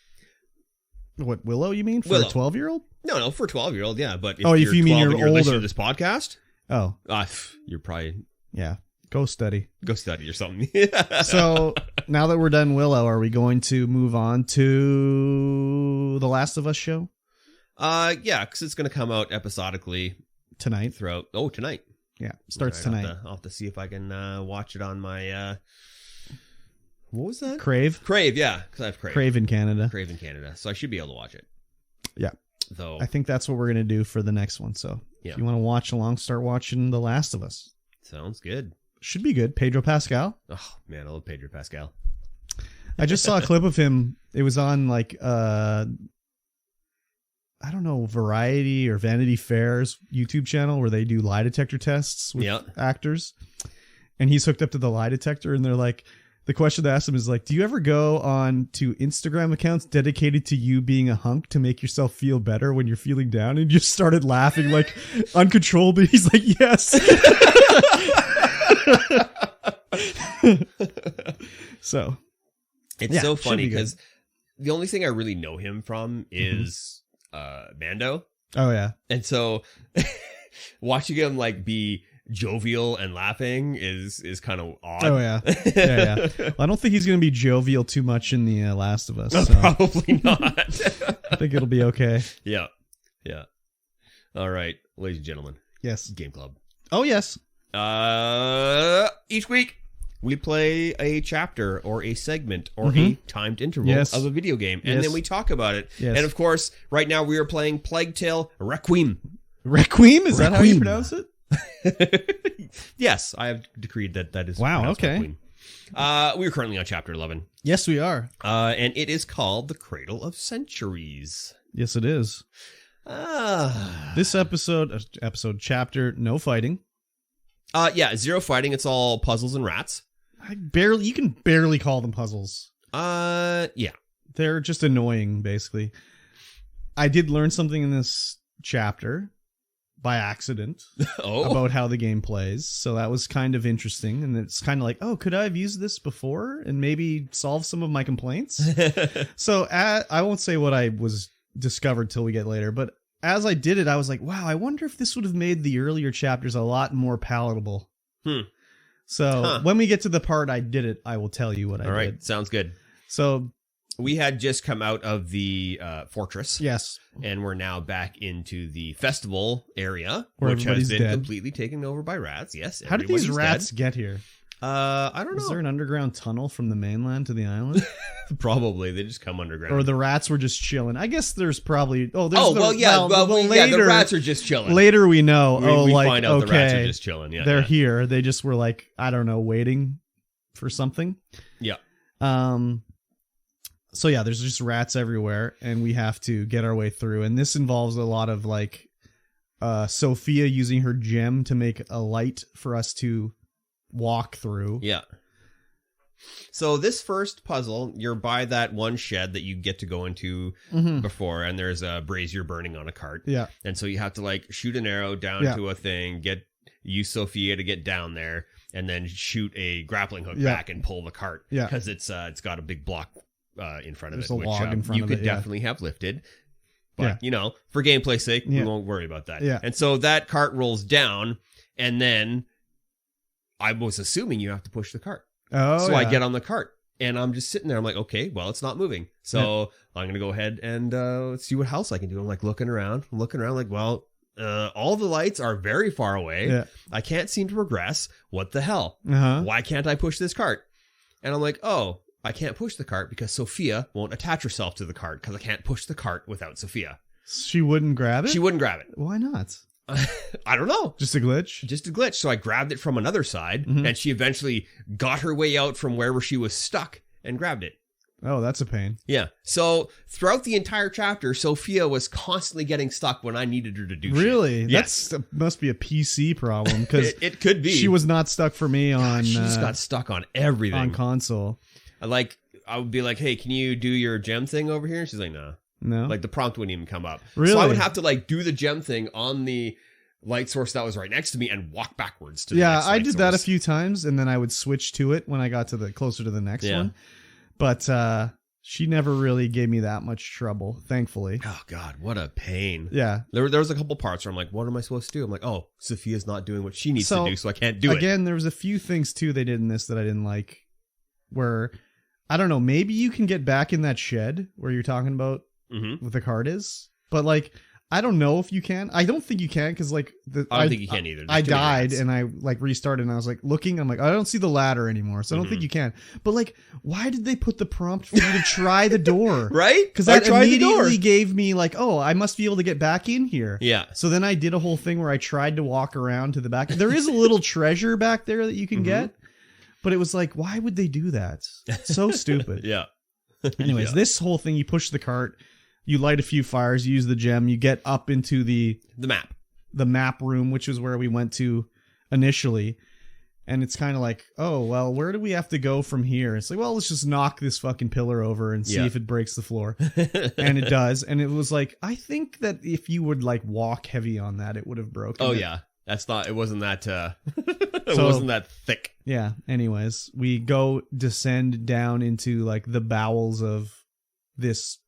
What, Willow? You mean for a 12-year-old? No, for a 12-year-old, yeah. But if you mean you're older, listening to this podcast, you're probably Go study or something. So now that we're done Willow, are we going to move on to The Last of Us show? Yeah, because it's going to come out episodically tonight. Tonight. Yeah, starts tonight. I'll have to see if I can watch it on my what was that? Crave, yeah, because I have Crave. Crave in Canada, so I should be able to watch it. Yeah, though I think that's what we're going to do for the next one. So if you want to watch along, start watching The Last of Us. Sounds good. Should be good. Pedro Pascal. Oh man, I love Pedro Pascal. I just saw a clip of him. It was on like I don't know, Variety or Vanity Fair's YouTube channel where they do lie detector tests with actors. And he's hooked up to the lie detector, and they're like, the question they asked him is like, do you ever go on to Instagram accounts dedicated to you being a hunk to make yourself feel better when you're feeling down? And just started laughing like uncontrollably. He's like, yes. So it's so funny because the only thing I really know him from is Mando. Oh yeah. And so watching him like be jovial and laughing is kind of odd. Oh yeah. Yeah. Well, I don't think he's going to be jovial too much in the Last of Us. No, so. Probably not. I think it'll be okay. Yeah. All right, ladies and gentlemen. Yes. Game Club. Oh yes. Each week we play a chapter or a segment or a timed interval of a video game, and then we talk about it. Yes. And of course, right now we are playing Plague Tale Requiem. Requiem? Is that how you pronounce it? Yes, I have decreed that is. Wow. Okay. We are currently on chapter 11. Yes, we are. And it is called The Cradle of Centuries. Yes, it is. This episode chapter, no fighting. Yeah, zero fighting. It's all puzzles and rats. You can barely call them puzzles. Yeah. They're just annoying, basically. I did learn something in this chapter by accident about how the game plays. So that was kind of interesting. And it's kind of like, oh, could I have used this before and maybe solve some of my complaints? So I won't say what I was discovered till we get later, but as I did it, I was like, wow, I wonder if this would have made the earlier chapters a lot more palatable. So when we get to the part I did it, I will tell you what I did. All right, sounds good. So we had just come out of the fortress. Yes. And we're now back into the festival area, Where which has been dead. completely taken over by rats. Yes. How did these rats dead. get here? I don't know. Is there an underground tunnel from the mainland to the island? Probably. They just come underground. Or the rats were just chilling. I guess there's probably... the rats are just chilling. Later we know. We find out the rats are just chilling. Yeah, they're here. They just were like, I don't know, waiting for something. Yeah. So yeah, there's just rats everywhere, and we have to get our way through. And this involves a lot of like Sophia using her gem to make a light for us to walk through. Yeah. So this first puzzle, you're by that one shed that you get to go into before, and there's a brazier burning on a cart. Yeah. And so you have to like shoot an arrow down to a thing, use Sophia to get down there, and then shoot a grappling hook back and pull the cart. Yeah. Because it's got a big block in front of There's it, a which log in front you of could it, definitely have lifted. But, for gameplay's sake, we won't worry about that. Yeah. And so that cart rolls down, and then I was assuming you have to push the cart. Oh, so I get on the cart, and I'm just sitting there. I'm like, okay, well, it's not moving. So I'm going to go ahead and see what else I can do. I'm like looking around, like, well, all the lights are very far away. Yeah. I can't seem to progress. What the hell? Uh-huh. Why can't I push this cart? And I'm like, oh, I can't push the cart because Sophia won't attach herself to the cart because I can't push the cart without Sophia. She wouldn't grab it? She wouldn't grab it. Why not? I don't know. Just a glitch? Just a glitch. So I grabbed it from another side, and she eventually got her way out from wherever she was stuck and grabbed it. Oh, that's a pain. Yeah. So throughout the entire chapter, Sophia was constantly getting stuck when I needed her to do shit. Really? Yes. That must be a PC problem because it could be. She was not stuck for me on... she just got stuck on everything. On console. I would be like, hey, can you do your gem thing over here? And she's like, no. No. Like the prompt wouldn't even come up. Really? So I would have to like do the gem thing on the light source that was right next to me and walk backwards to the next I did source. that a few times, and then I would switch to it when I got to the closer to the next one. But she never really gave me that much trouble, thankfully. Oh God, what a pain. Yeah. There was a couple parts where I'm like, what am I supposed to do? I'm like, oh, Sophia's not doing what she needs to do, so I can't do it. Again, there was a few things too they did in this that I didn't like, where I don't know, maybe you can get back in that shed where you're talking about what the card is, but like I don't know if you can. I don't think you can because like I don't think you can either. I died and I like restarted and I was like looking. I'm like, I don't see the ladder anymore, so I don't think you can. But like, why did they put the prompt for you to try the door? Right? Because that immediately gave me like, oh, I must be able to get back in here. Yeah. So then I did a whole thing where I tried to walk around to the back. There is a little treasure back there that you can get, but it was like, why would they do that? So stupid. Yeah. Anyways, this whole thing, you push the cart. You light a few fires, you use the gem, you get up into the map room, which is where we went to initially. And it's kind of like, oh, well, where do we have to go from here? It's like, well, let's just knock this fucking pillar over and see if it breaks the floor. And it does. And it was like, I think that if you would like walk heavy on that, it would have broken. Oh, yeah. It wasn't that, wasn't that thick. Yeah. Anyways, we descend down into like the bowels of this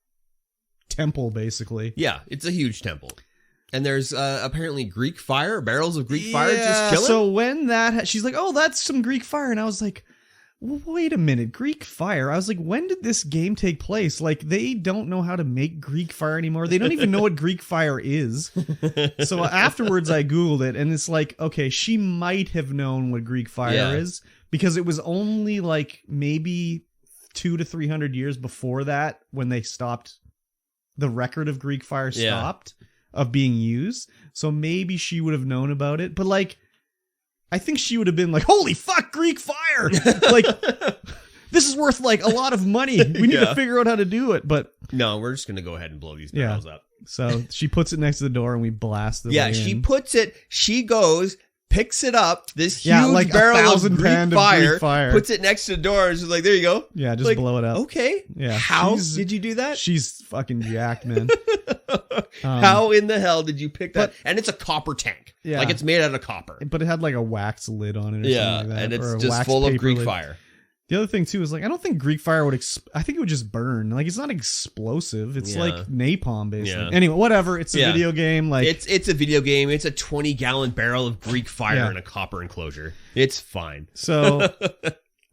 temple, basically. Yeah, it's a huge temple. And there's apparently Greek fire, barrels of Greek fire just killing. So when she's like, oh, that's some Greek fire. And I was like, wait a minute, Greek fire? I was like, when did this game take place? Like, they don't know how to make Greek fire anymore. They don't even know what Greek fire is. So afterwards, I Googled it, and it's like, okay, she might have known what Greek fire is, because it was only like maybe 200 to 300 years before that when they stopped. The record of Greek fire stopped of being used. So maybe she would have known about it. But like, I think she would have been like, holy fuck, Greek fire. Like, this is worth like a lot of money. We need to figure out how to do it. But no, we're just going to go ahead and blow these barrels up. So she puts it next to the door and we blast the way she in. she goes, picks it up, this huge like barrel of Greek fire, fire, puts it next to the door, and she's like, there you go. Yeah, just like, blow it up. Okay. Yeah. How did you do that? She's fucking jacked, man. How in the hell did you pick that? And it's a copper tank. Yeah. Like, it's made out of copper. But it had like a wax lid on it or something like that. And it's just full of Greek fire. The other thing too is like, I don't think Greek fire would I think it would just burn. Like, it's not explosive. It's like napalm basically. Yeah. Anyway, whatever. It's a video game. Like, it's a video game. It's a 20-gallon barrel of Greek fire in a copper enclosure. It's fine. So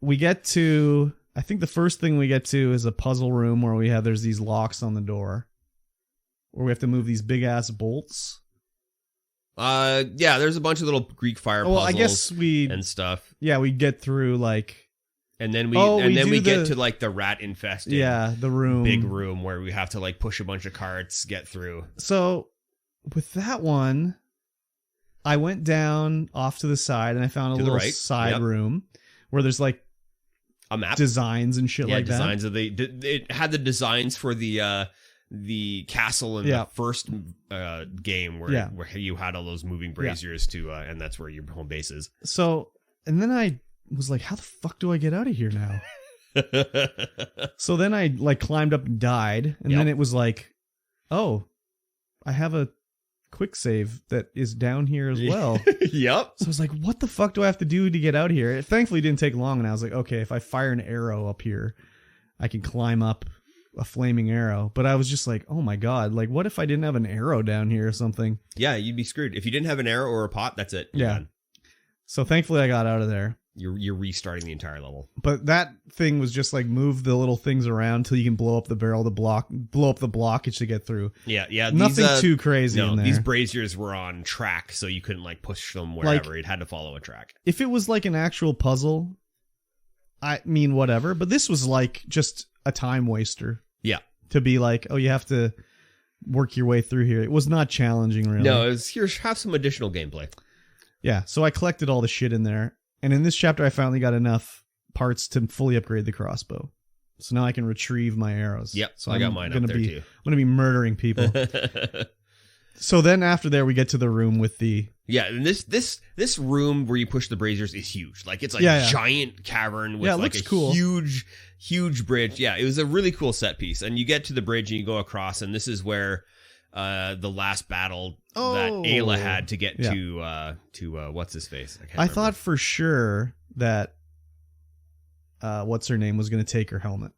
we get to I think the first thing we get to is a puzzle room where there's these locks on the door, where we have to move these big ass bolts. Yeah, there's a bunch of little Greek fire puzzles. Well, I guess and stuff. Yeah, we get through like, and then we get to like the rat infested. Yeah, the room, big room where we have to like push a bunch of carts, get through. So with that one, I went down off to the side and I found a little side room where there's like a map, designs and shit like designs that. It had the designs for the castle in the first game where you had all those moving braziers to and that's where your home base is. So, and then I was like, how the fuck do I get out of here now? So then I like climbed up and died, and then it was like, oh, I have a quick save that is down here as well. Yep. So I was like, what the fuck do I have to do to get out here? It thankfully didn't take long, and I was like, okay, if I fire an arrow up here, I can climb up a flaming arrow. But I was just like, oh my god, like what if I didn't have an arrow down here or something? Yeah, you'd be screwed. If you didn't have an arrow or a pot, that's it. You're done. So thankfully I got out of there. You're restarting the entire level. But that thing was just like move the little things around until you can blow up the barrel to blow up the blockage to get through. Yeah. Nothing too crazy in there. These braziers were on track, so you couldn't like push them wherever. Like, it had to follow a track. If it was like an actual puzzle, I mean whatever. But this was like just a time waster. Yeah. To be like, oh, you have to work your way through here. It was not challenging, really. No, it was have some additional gameplay. Yeah, so I collected all the shit in there. And in this chapter, I finally got enough parts to fully upgrade the crossbow. So now I can retrieve my arrows. Yep, so I got mine up there too. I'm going to be murdering people. So then after there, we get to the room with the... Yeah, and this room where you push the braziers is huge. Like, it's like a giant cavern with like a huge bridge. Yeah, it was a really cool set piece. And you get to the bridge and you go across, and this is where the last battle that Ayla had to get to what's his face? I thought for sure that what's her name was going to take her helmet.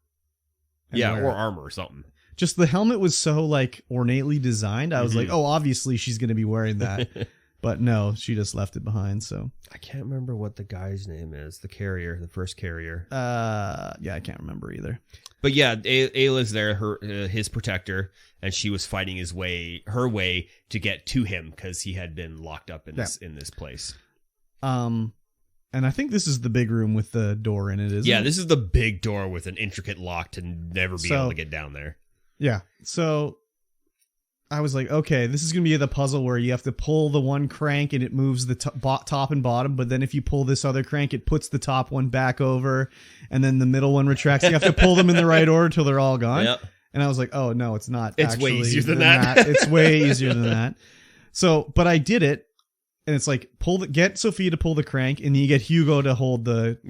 Or armor or something. Just the helmet was so like ornately designed. I was like, oh, obviously she's going to be wearing that. But no, she just left it behind. So I can't remember what the guy's name is. The carrier, the first carrier. Yeah, I can't remember either. But yeah, Ayla's there, his protector, and she was fighting her way to get to him because he had been locked up in this place. And I think this is the big room with the door in it, isn't it? Yeah, this is the big door with an intricate lock to never be able to get down there. Yeah, so I was like, okay, this is going to be the puzzle where you have to pull the one crank and it moves the top and bottom, but then if you pull this other crank, it puts the top one back over, and then the middle one retracts. You have to pull them in the right order till they're all gone. Yep. And I was like, oh, no, it's not. It's way easier than that. It's way easier than that. So, but I did it, and it's like, get Sophia to pull the crank, and then you get Hugo to hold it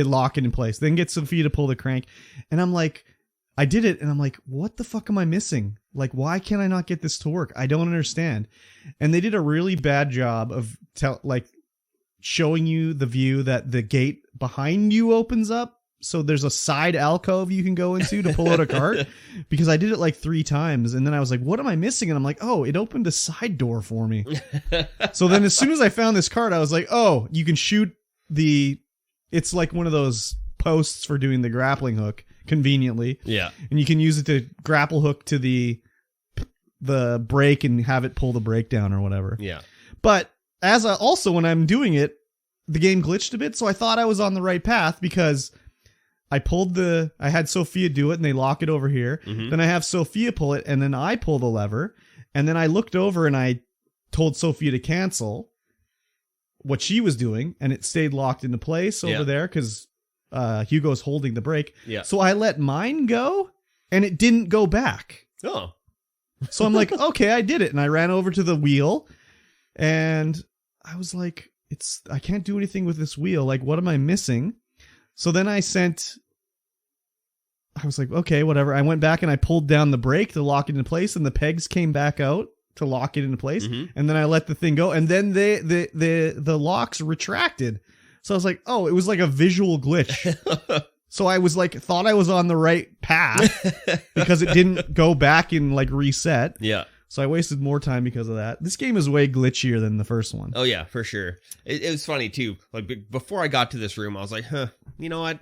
lock it in place. Then get Sophia to pull the crank, and I'm like, I did it, and I'm like, what the fuck am I missing? Like, why can't I not get this to work? I don't understand. And they did a really bad job of showing you the view that the gate behind you opens up. So there's a side alcove you can go into to pull out a cart. Because I did it like 3 times, and then I was like, what am I missing? And I'm like, oh, it opened a side door for me. So then as soon as I found this cart, I was like, oh, you can shoot it's like one of those posts for doing the grappling hook. Conveniently, and you can use it to grapple hook to the brake and have it pull the brake down or whatever. But also when I'm doing it, the game glitched a bit, so I thought I was on the right path because I had Sophia do it and they lock it over here. Then I have Sophia pull it and then I pull the lever, and then I looked over and I told Sophia to cancel what she was doing, and it stayed locked into place over there because Hugo's holding the brake. So I let mine go and it didn't go back. Oh. So I'm like, okay, I did it. And I ran over to the wheel and I was like, I can't do anything with this wheel. Like, what am I missing? So then I was like, okay, whatever. I went back and I pulled down the brake to lock it in place, and the pegs came back out to lock it into place. And then I let the thing go, and then the locks retracted. So I was like, oh, it was like a visual glitch. So I was like, thought I was on the right path because it didn't go back and like reset. Yeah. So I wasted more time because of that. This game is way glitchier than the first one. Oh yeah, for sure. It was funny too. Like before I got to this room, I was like, you know what?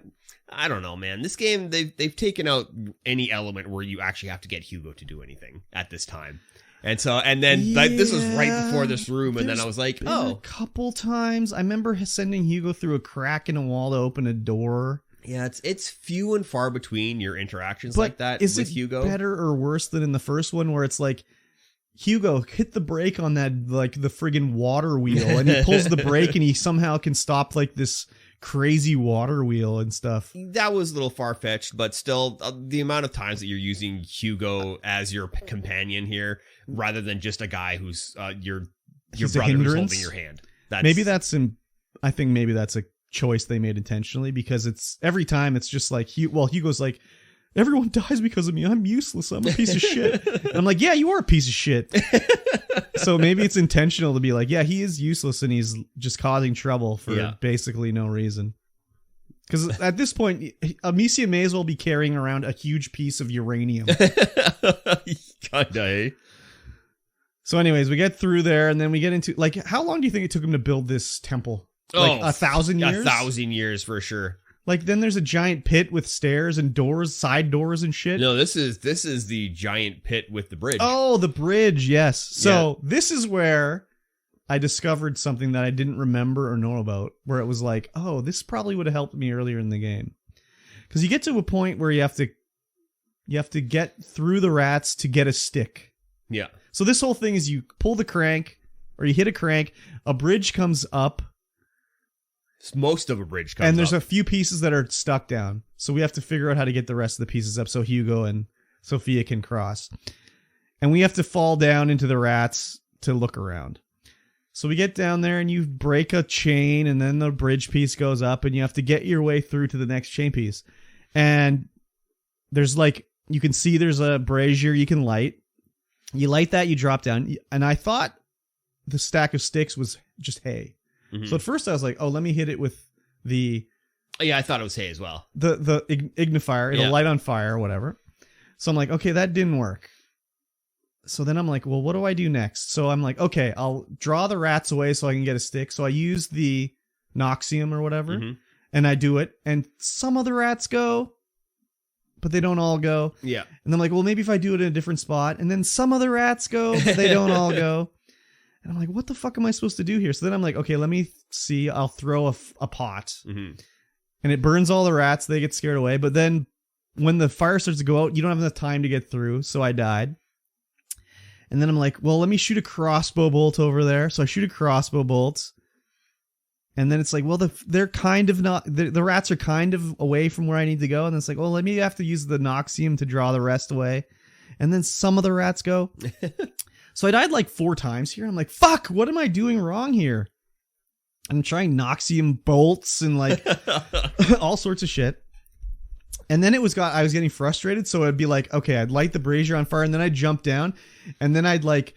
I don't know, man. This game, they've taken out any element where you actually have to get Hugo to do anything at this time. And so, and then like, this was right before this room, and then I was like, oh. A couple times. I remember sending Hugo through a crack in a wall to open a door. Yeah, it's few and far between your interactions like that with Hugo. Better or worse than in the first one where it's like, Hugo, hit the brake on that, like, the friggin' water wheel, and he pulls the brake and he somehow can stop, like, this crazy water wheel and stuff. That was a little far-fetched, but still, the amount of times that you're using Hugo as your companion here, rather than just a guy who's your brother who's holding your hand. I think maybe that's a choice they made intentionally, because it's every time it's just like, Hugo's like, everyone dies because of me. I'm useless. I'm a piece of shit. And I'm like, yeah, you are a piece of shit. So maybe it's intentional to be like, yeah, he is useless and he's just causing trouble for basically no reason. Because at this point, Amicia may as well be carrying around a huge piece of uranium. Kinda, eh? So anyways, we get through there and then we get into, like, how long do you think it took him to build this temple? Like 1,000 years? 1,000 years for sure. Like, then there's a giant pit with stairs and doors, side doors and shit. No, this is the giant pit with the bridge. Oh, the bridge, yes. So this is where I discovered something that I didn't remember or know about, where it was like, oh, this probably would have helped me earlier in the game. Because you get to a point where you have to get through the rats to get a stick. Yeah. So this whole thing is you pull the crank, or you hit a crank, a bridge comes up. Most of a bridge comes up. And there's a few pieces that are stuck down. So we have to figure out how to get the rest of the pieces up so Hugo and Sophia can cross. And we have to fall down into the rats to look around. So we get down there and you break a chain and then the bridge piece goes up and you have to get your way through to the next chain piece. And there's like, you can see there's a brazier you can light. You light that, you drop down. And I thought the stack of sticks was just hay. Mm-hmm. So at first I was like, oh, let me hit it with the... Yeah, I thought it was hay as well. The ignifier. It'll light on fire or whatever. So I'm like, okay, that didn't work. So then I'm like, well, what do I do next? So I'm like, okay, I'll draw the rats away so I can get a stick. So I use the Noxium or whatever, and I do it. And some of the rats go, but they don't all go. Yeah. And I'm like, well, maybe if I do it in a different spot. And then some of the rats go, but they don't all go. And I'm like, what the fuck am I supposed to do here? So then I'm like, okay, let me see. I'll throw a pot. Mm-hmm. And it burns all the rats. They get scared away. But then when the fire starts to go out, you don't have enough time to get through. So I died. And then I'm like, well, let me shoot a crossbow bolt over there. So I shoot a crossbow bolt. And then it's like, well, they're kind of not... The rats are kind of away from where I need to go. And it's like, well, let me have to use the Noxium to draw the rest away. And then some of the rats go... So I died like 4 times here. I'm like, fuck, what am I doing wrong here? I'm trying Noxium bolts and like all sorts of shit. And then I was getting frustrated. So it'd be like, okay, I'd light the brazier on fire and then I'd jump down and then I'd like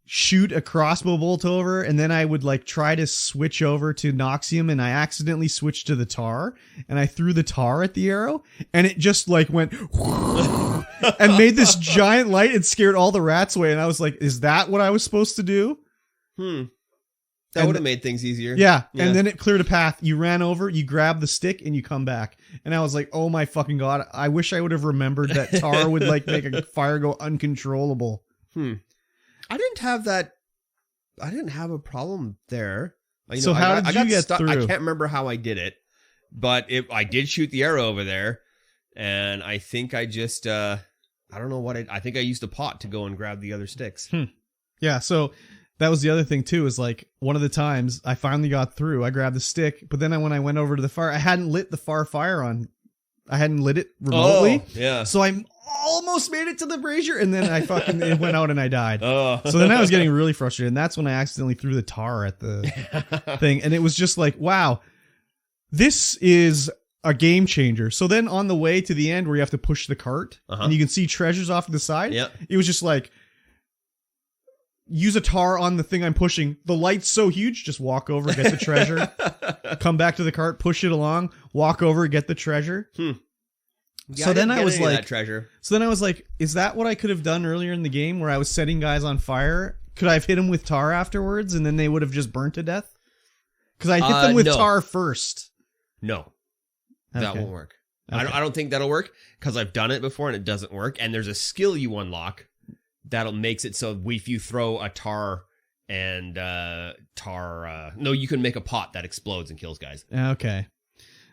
shoot a crossbow bolt over. And then I would like try to switch over to Noxium and I accidentally switched to the tar and I threw the tar at the arrow and it just like went and made this giant light and scared all the rats away. And I was like, is that what I was supposed to do? That would have made things easier. Yeah. And then it cleared a path. You ran over, you grab the stick, and you come back. And I was like, oh my fucking God. I wish I would have remembered that tar would like make a fire go uncontrollable. I didn't have that. I didn't have a problem there. So how did you get through? I can't remember how I did it, but I did shoot the arrow over there. And I think I just, I don't know what I think I used a pot to go and grab the other sticks. Yeah. So that was the other thing too, is like one of the times I finally got through, I grabbed the stick, but then when I went over to the fire, I hadn't lit the fire on. I hadn't lit it remotely. Oh, yeah. So I almost made it to the brazier and then it went out and I died. So then I was getting really frustrated. And that's when I accidentally threw the tar at the thing. And it was just like, wow, this is a game changer. So then on the way to the end where you have to push the cart and you can see treasures off to the side. It was just like, use a tar on the thing I'm pushing. The light's so huge, just walk over, get the treasure. Come back to the cart, push it along, walk over, get the treasure. Yeah, so then I was like, that treasure. So then I was like, is that what I could have done earlier in the game where I was setting guys on fire? Could I have hit them with tar afterwards and then they would have just burnt to death? Because I hit them with tar first. No. That won't work. Okay. I don't think that'll work because I've done it before and it doesn't work. And there's a skill you unlock that'll makes it so if you throw a tar and no, you can make a pot that explodes and kills guys. Okay.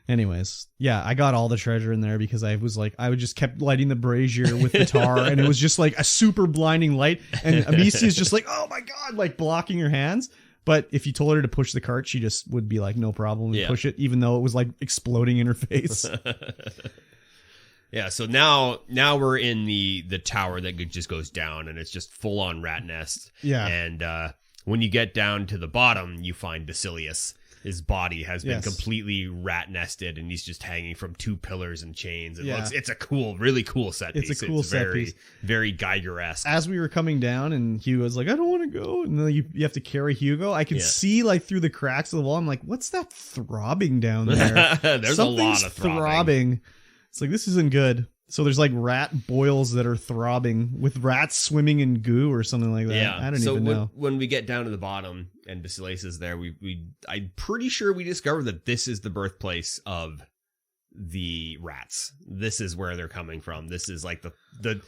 Anyways, yeah, I got all the treasure in there because I would just kept lighting the brazier with the tar and it was just like a super blinding light. And Amicia is just like, oh my God, like blocking her hands. But if you told her to push the cart, she just would be like, no problem, and push it, even though it was like exploding in her face. Yeah, so now we're in the tower that just goes down, and it's just full on rat nest. Yeah, and when you get down to the bottom, you find Basilius. His body has been completely rat nested, and he's just hanging from 2 pillars and chains. And it's a cool, really cool set piece. It's a cool set piece. Very Geiger-esque. As we were coming down, and Hugo's like, I don't want to go. And then you have to carry Hugo. I could see like through the cracks of the wall. I'm like, what's that throbbing down there? There's a lot of throbbing. It's like, this isn't good. So there's like rat boils that are throbbing with rats swimming in goo or something like that. Yeah. I don't even know. When we get down to the bottom and Basilius is there, I'm pretty sure we discovered that this is the birthplace of the rats. This is where they're coming from. This is like the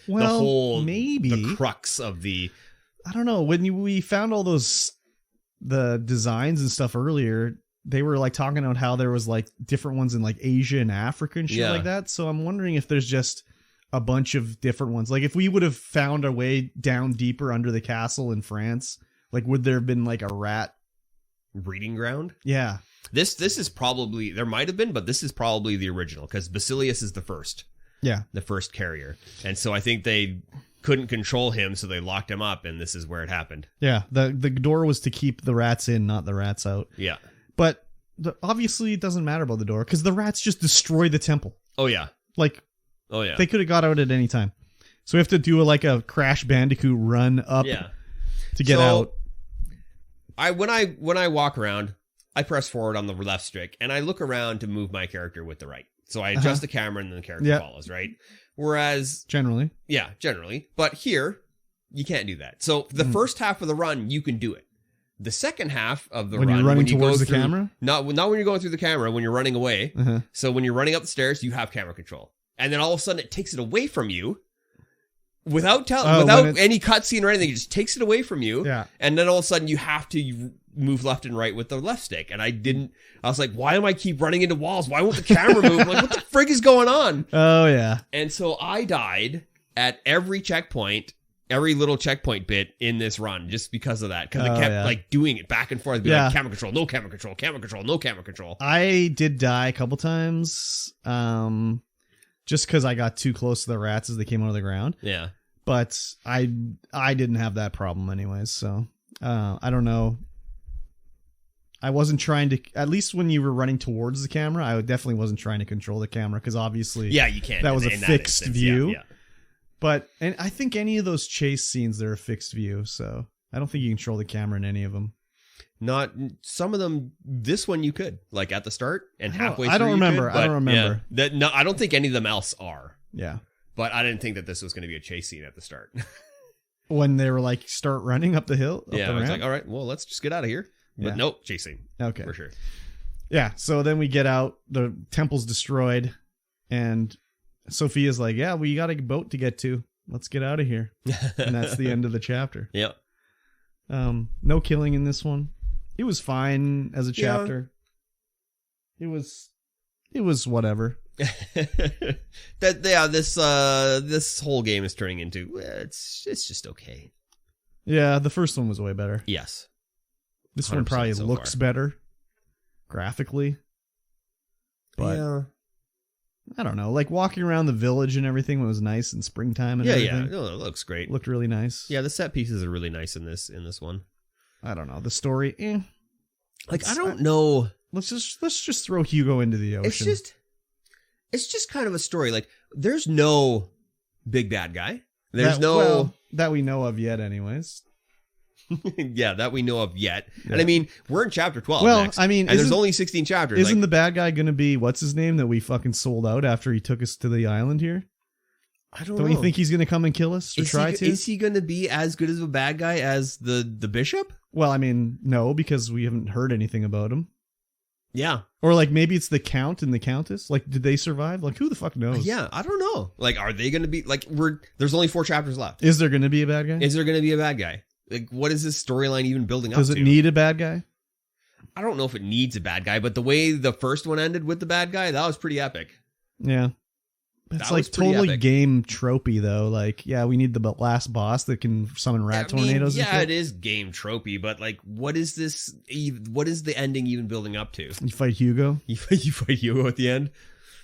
whole the crux of the. I don't know. When we found all the designs and stuff earlier, they were like talking about how there was like different ones in like Asia and Africa and shit like that. So I'm wondering if there's just a bunch of different ones. Like if we would have found our way down deeper under the castle in France, like would there have been like a rat breeding ground? Yeah. This is probably, there might have been, but this is probably the original because Basilius is the first. Yeah. The first carrier. And so I think they couldn't control him, so they locked him up, and this is where it happened. Yeah. The door was to keep the rats in, not the rats out. Yeah. But obviously it doesn't matter about the door because the rats just destroy the temple. Oh, yeah. Like, they could have got out at any time. So we have to do a Crash Bandicoot run up to get out. When I walk around, I press forward on the left stick, and I look around to move my character with the right. So I adjust the camera, and then the character follows, right? Whereas... Generally. But here, you can't do that. So the first half of the run, you can do it. The second half of the run, you're running towards the camera? Not when you're going through the camera, when you're running away. So when you're running up the stairs, you have camera control. And then all of a sudden it takes it away from you without any cutscene or anything. It just takes it away from you. Yeah. And then all of a sudden you have to move left and right with the left stick. And I was like, why am I keep running into walls? Why won't the camera move? I'm like, what the frig is going on? Oh, yeah. And so I died at every checkpoint. Every little checkpoint bit in this run just because of that. Because it kept doing it back and forth. Like, camera control, no camera control, camera control, no camera control. I did die a couple times just because I got too close to the rats as they came out of the ground. Yeah. But I didn't have that problem anyways. So I don't know. I wasn't trying to, at least when you were running towards the camera, I definitely wasn't trying to control the camera because obviously you can't. That was a fixed view. Yeah. But and I think any of those chase scenes, they're a fixed view, so I don't think you control the camera in any of them. Not some of them. This one you could, like at the start and halfway through. I don't remember. I don't think any of them else are. Yeah. But I didn't think that this was going to be a chase scene at the start. When they were like, start running up the hill. I was like, all right, well, let's just get out of here. But nope, chase scene. Okay. For sure. Yeah. So then we get out. The temple's destroyed, and Sophia's like, yeah, we got a boat to get to. Let's get out of here. And that's the end of the chapter. Yep. No killing in this one. It was fine as a chapter. It was whatever. This whole game is turning into it's just okay. Yeah, the first one was way better. Yes. This one probably looks better graphically. But I don't know, like walking around the village and everything was nice in springtime and everything. Yeah, it looks great. Looked really nice. Yeah, the set pieces are really nice in this one. I don't know. The story, Like I don't know. Let's just throw Hugo into the ocean. It's just kind of a story. Like there's no big bad guy. There's that we know of yet, anyways. Yeah, that we know of yet. Yeah. And I mean, we're in chapter 12 next. I mean, and there's only 16 chapters. Isn't the bad guy going to be, what's his name, that we fucking sold out after he took us to the island here? I don't know. Don't you think he's going to come and kill us? Is he going to be as good as a bad guy as the bishop? Well, I mean, no, because we haven't heard anything about him. Yeah. Or like maybe it's the Count and the Countess. Like, did they survive? Like, who the fuck knows? Yeah, I don't know. Like, are they going to be like there's only 4 chapters left. Is there going to be a bad guy? Is there going to be a bad guy? Like, what is this storyline even building up to? Does it need a bad guy? I don't know if it needs a bad guy, but the way the first one ended with the bad guy, that was pretty epic. Yeah. It's That like was pretty totally epic. game tropey though. Like, yeah, we need the last boss that can summon rat tornadoes. Yeah, and it is game tropey, but like, what is this? What is the ending even building up to? You fight Hugo, You fight Hugo at the end.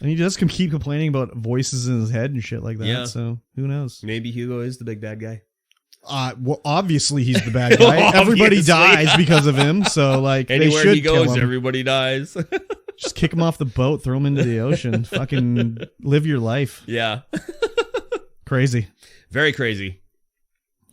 and he just can keep complaining about voices in his head and shit like that. Yeah. So who knows? Maybe Hugo is the big bad guy. Well, obviously he's the bad guy. Everybody Obviously. dies because of him. So like, they Anywhere should he goes, kill him. everybody dies. Just kick him off the boat, throw him into the ocean. Fucking live your life. Yeah, Crazy. very crazy.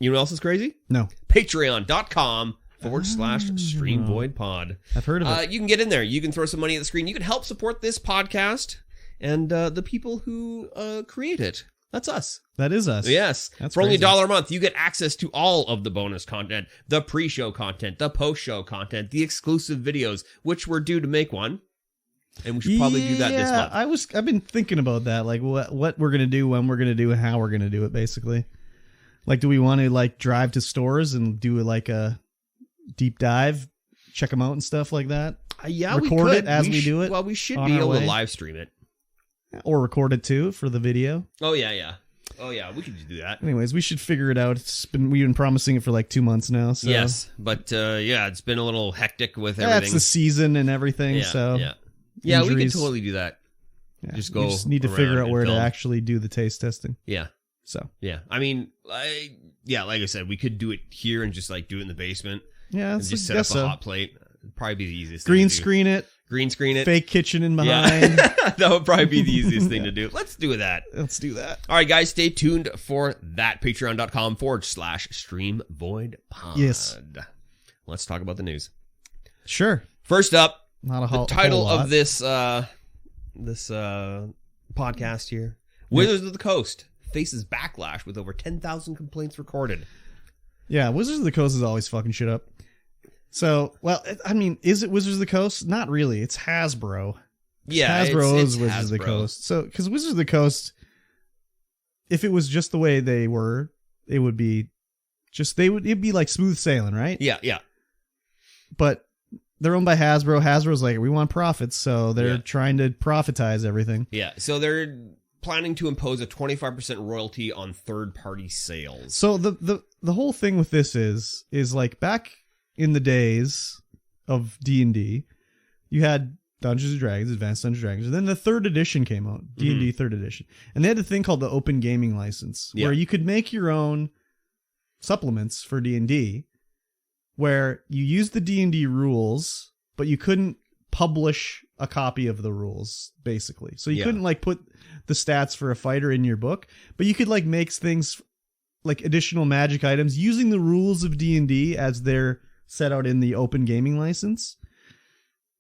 You know what else is crazy? No, Patreon.com/StreamVoidPod. I've heard of it. You can get in there. You can throw some money at the screen. You can help support this podcast and the people who create it. That's us. That is us. Yes. That's For only crazy. $1 a month, you get access to all of the bonus content, the pre-show content, the post-show content, the exclusive videos, which we're due to make one. And we should probably do that this month. I've been thinking about that, like what we're gonna do, when we're gonna do, and how we're gonna do it. Basically, like, do we want to like drive to stores and do like a deep dive, check them out and stuff like that? Yeah, record we could. it as we do it. Well, we should on be our able to way. live stream it. Or record it too for the video. Oh yeah. Oh yeah, we could do that. Anyways, we should figure it out. We've been promising it for like 2 months now. So. Yes, but yeah, it's been a little hectic with Yeah, everything. it's the season and everything. Yeah, so yeah, we injuries. could totally do that. Yeah, Just we go just need to around figure out and where film. to actually do the taste testing. Yeah, So yeah. I mean, like I said, we could do it here and just like do it in the basement yeah, and just set up a hot plate. It'd probably be the easiest. green thing to do. screen it, Green screen it. fake kitchen in Yeah. behind. That would probably be the easiest thing to do. Let's do that. Let's do that. All right, guys, stay tuned for that. Patreon.com/StreamVoidPod. Yes. Let's talk about the news. Sure. First up, Not a the whole title lot. of this podcast here: Wizards of the Coast faces backlash with over 10,000 complaints recorded. Yeah, Wizards of the Coast is always fucking shit up. So, well, I mean, is it Wizards of the Coast? Not really. It's Hasbro. Yeah, Hasbro it's is Wizards of the Hasbro. Coast. So, because Wizards of the Coast, if it was just the way they were, it would be just, it'd be like smooth sailing, right? Yeah. But they're owned by Hasbro. Hasbro's like, we want profits, so they're Yeah. trying to profitize everything. Yeah, so they're planning to impose a 25% royalty on third-party sales. So the whole thing with this is like back in the days of D&D, you had Dungeons and Dragons, Advanced Dungeons and Dragons, and then the third edition came out, D&D third edition. And they had a thing called the Open Gaming License, Yeah. where you could make your own supplements for D&D, where you used the D&D rules, but you couldn't publish a copy of the rules, basically. So you Yeah. couldn't like put the stats for a fighter in your book, but you could like make things like additional magic items using the rules of D&D as they're set out in the Open Gaming License.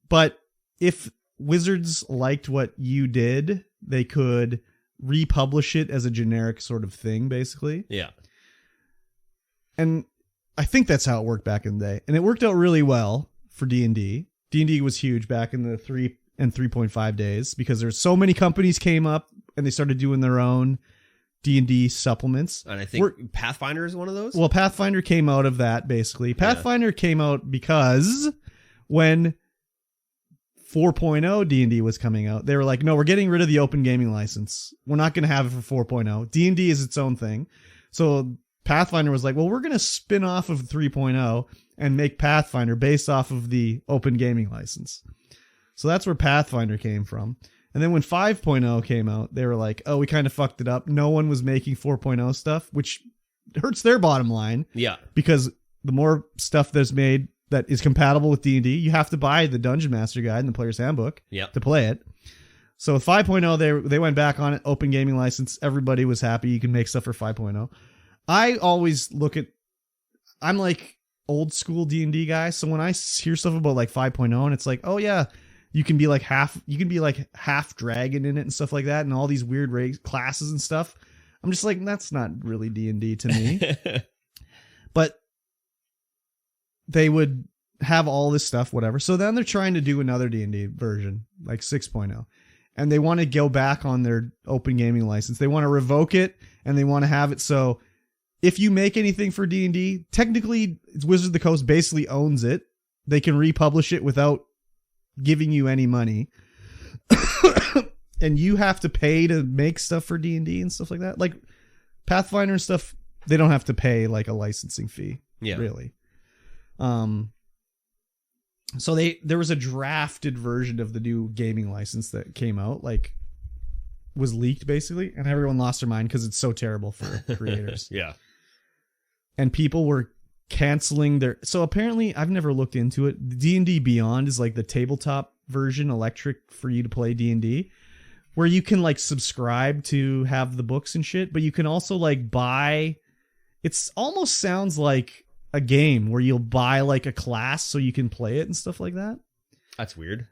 But if Wizards liked what you did, they could republish it as a generic sort of thing, basically. Yeah. And I think that's how it worked back in the day. And it worked out really well for D&D. D&D was huge back in the 3 and 3.5 days because there's so many companies came up and they started doing their own D&D supplements. And I think Pathfinder is one of those? Well, Pathfinder came out of that, basically. Pathfinder came out because when 4.0 D&D was coming out, they were like, no, we're getting rid of the Open Gaming License. We're not going to have it for 4.0. D&D is its own thing. So Pathfinder was like, well, we're going to spin off of 3.0 and make Pathfinder based off of the Open Gaming License. So that's where Pathfinder came from. And then when 5.0 came out, they were like, oh, we kind of fucked it up. No one was making 4.0 stuff, which hurts their bottom line. Yeah. Because the more stuff that's made that is compatible with D&D, you have to buy the Dungeon Master Guide and the Player's Handbook to play it. So with 5.0, they went back on it, Open Gaming License. Everybody was happy. You can make stuff for 5.0. I always look at, I'm like old school D&D guy. So when I hear stuff about like 5.0 and it's like, oh yeah, you can be like half dragon in it and stuff like that. And all these weird classes and stuff. I'm just like, that's not really D&D to me. But they would have all this stuff, whatever. So then they're trying to do another D&D version, like 6.0. And they want to go back on their open gaming license. They want to revoke it, and they want to have it so if you make anything for D&D, technically Wizards of the Coast basically owns it. They can republish it without giving you any money. And you have to pay to make stuff for D&D and stuff like that. Like Pathfinder and stuff, they don't have to pay like a licensing fee. Yeah. Really. So there was a drafted version of the new gaming license that came out, like was leaked basically, and everyone lost their mind because it's so terrible for creators. Yeah. And people were canceling their. So apparently, I've never looked into it. D&D Beyond is like the tabletop version, electric for you to play D&D, where you can like subscribe to have the books and shit, but you can also like buy. It's almost sounds like a game where you'll buy like a class so you can play it and stuff like that. That's weird.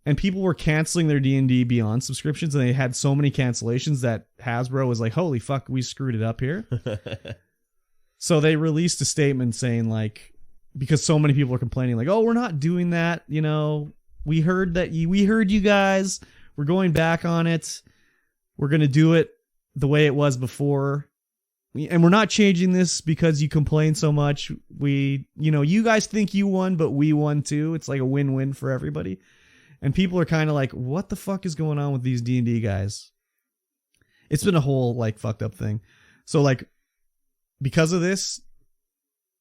And people were canceling their D&D Beyond subscriptions, and they had so many cancellations that Hasbro was like, holy fuck, we screwed it up here. So they released a statement saying like, because so many people are complaining like, oh, we're not doing that. You know, we heard you guys, we're going back on it. We're going to do it the way it was before. And we're not changing this because you complain so much. You guys think you won, but we won too. It's like a win-win for everybody. And people are kind of like, what the fuck is going on with these D&D guys? It's been a whole like fucked up thing. So like, because of this,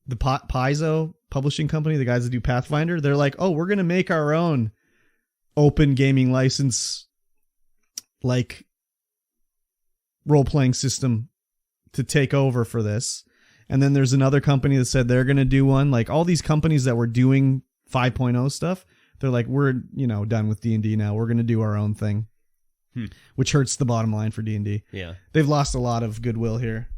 the Paizo publishing company, the guys that do Pathfinder, they're like, oh, we're going to make our own open gaming license, like role-playing system to take over for this. And then there's another company that said they're going to do one. Like all these companies that were doing 5.0 stuff, they're like, we're, done with D&D now. We're going to do our own thing, which hurts the bottom line for D&D. Yeah. They've lost a lot of goodwill here.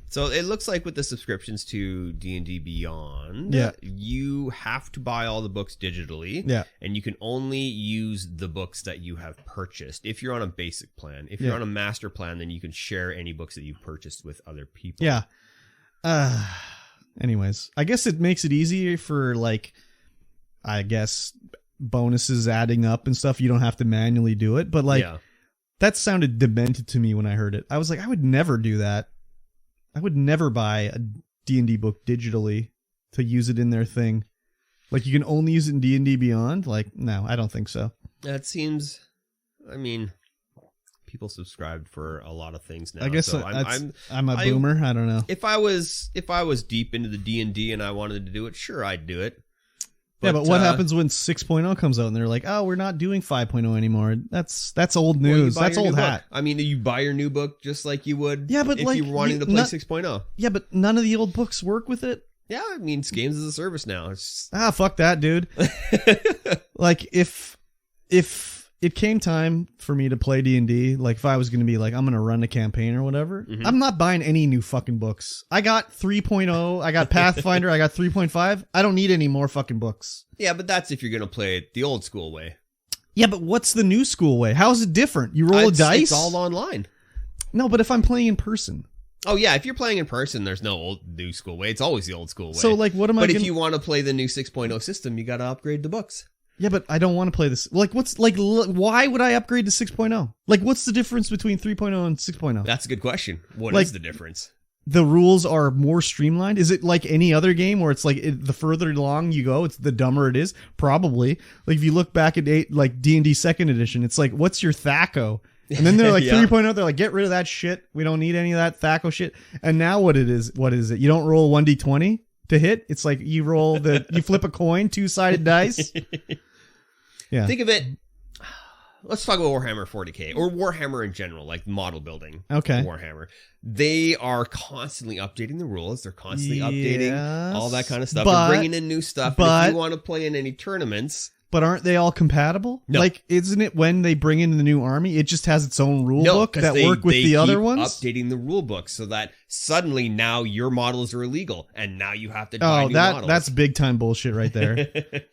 So it looks like with the subscriptions to D&D Beyond, you have to buy all the books digitally. Yeah. And you can only use the books that you have purchased. If you're on a basic plan, if you're on a master plan, then you can share any books that you've purchased with other people. Yeah. Anyways, I guess it makes it easier for like, I guess bonuses adding up and stuff. You don't have to manually do it, but like that sounded demented to me when I heard it. I was like, I would never do that. I would never buy a D&D book digitally to use it in their thing. Like, you can only use it in D&D Beyond? Like, no, I don't think so. That seems... I mean, people subscribed for a lot of things now. I guess so I'm a boomer. I don't know. If I was deep into the D&D and I wanted to do it, sure, I'd do it. But what happens when 6.0 comes out and they're like, oh, we're not doing 5.0 anymore? That's old news. That's old hat. Book. I mean, you buy your new book just like you would but if like, you were wanting to play 6.0. Yeah, but none of the old books work with it. Yeah, I mean, it's games as a service now. It's... fuck that, dude. Like, if it came time for me to play D&D, like if I was going to be like, I'm going to run a campaign or whatever, I'm not buying any new fucking books. I got 3.0, I got Pathfinder, I got 3.5. I don't need any more fucking books. Yeah, but that's if you're going to play it the old school way. Yeah, but what's the new school way? How is it different? You roll a dice? It's all online. No, but if I'm playing in person. Oh, yeah, if you're playing in person, there's no new school way. It's always the old school way. So, like, what am I But if you want to play the new 6.0 system, you got to upgrade the books. Yeah, but I don't want to play this. Like, why would I upgrade to 6.0? Like, what's the difference between 3.0 and 6.0? That's a good question. What is the difference? The rules are more streamlined? Is it like any other game where it's like the further along you go, it's the dumber it is? Probably. Like, if you look back at like D&D 2nd edition, it's like, what's your THACO? And then they're like 3.0, they're like, get rid of that shit. We don't need any of that THACO shit. And now what is it? You don't roll 1d20 to hit? It's like you flip a coin, 2-sided dice. Yeah. Think of it. Let's talk about Warhammer 40K or Warhammer in general, like model building. Okay. Warhammer. They are constantly updating the rules. They're constantly updating all that kind of stuff. They're bringing in new stuff. But if you want to play in any tournaments. But aren't they all compatible? No. Like, isn't it when they bring in the new army, it just has its own rule book that work with the other ones? Updating the rule book so that suddenly now your models are illegal and now you have to buy new models. That's big time bullshit right there.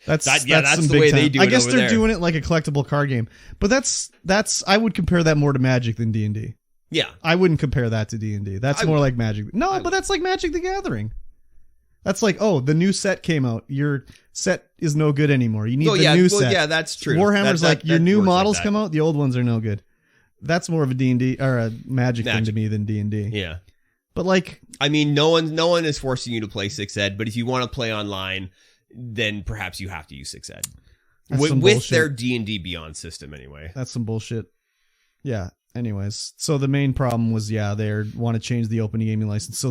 That's the way they do it. I guess they're doing it like a collectible card game. But that's I would compare that more to Magic than D&D. Yeah. I wouldn't compare that to D&D. That's more like Magic. No, but that's like Magic the Gathering. That's like, oh, the new set came out. Your set is no good anymore. You need the new set. Yeah, that's true. Warhammer's your new models come out, the old ones are no good. That's more of a D&D or a Magic thing to me than D&D. Yeah. But like, I mean, no one is forcing you to play 6 Ed, but if you want to play online, then perhaps you have to use 6 Ed. With their D&D Beyond system anyway. That's some bullshit. Yeah. Anyways, so the main problem was, they want to change the open gaming license so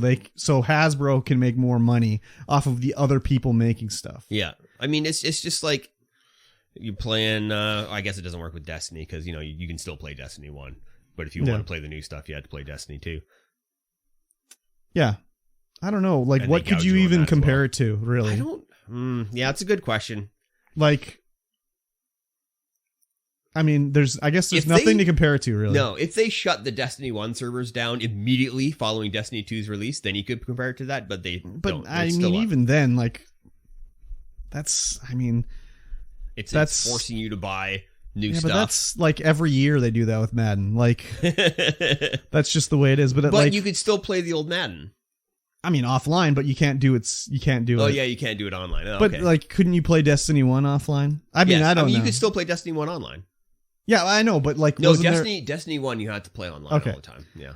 Hasbro can make more money off of the other people making stuff. Yeah, I mean, it's just like you playing. I guess it doesn't work with Destiny because you can still play Destiny 1, but if you want to play the new stuff, you have to play Destiny 2. Yeah, I don't know. Like, what could you even compare it to? Really? I don't. Yeah, it's a good question. Like. I mean, I guess there's nothing to compare it to, really. No, if they shut the Destiny 1 servers down immediately following Destiny 2's release, then you could compare it to that, but they don't. But I mean, even then, like, that's forcing you to buy new stuff. But that's like every year they do that with Madden. Like, that's just the way it is. But you could still play the old Madden. I mean, offline, but you can't do it. Oh, yeah, you can't do it online. Oh, but, like, couldn't you play Destiny 1 offline? I mean, I don't know. You could still play Destiny 1 online. Yeah, I know, but like... No, Destiny 1 you had to play online all the time. Yeah.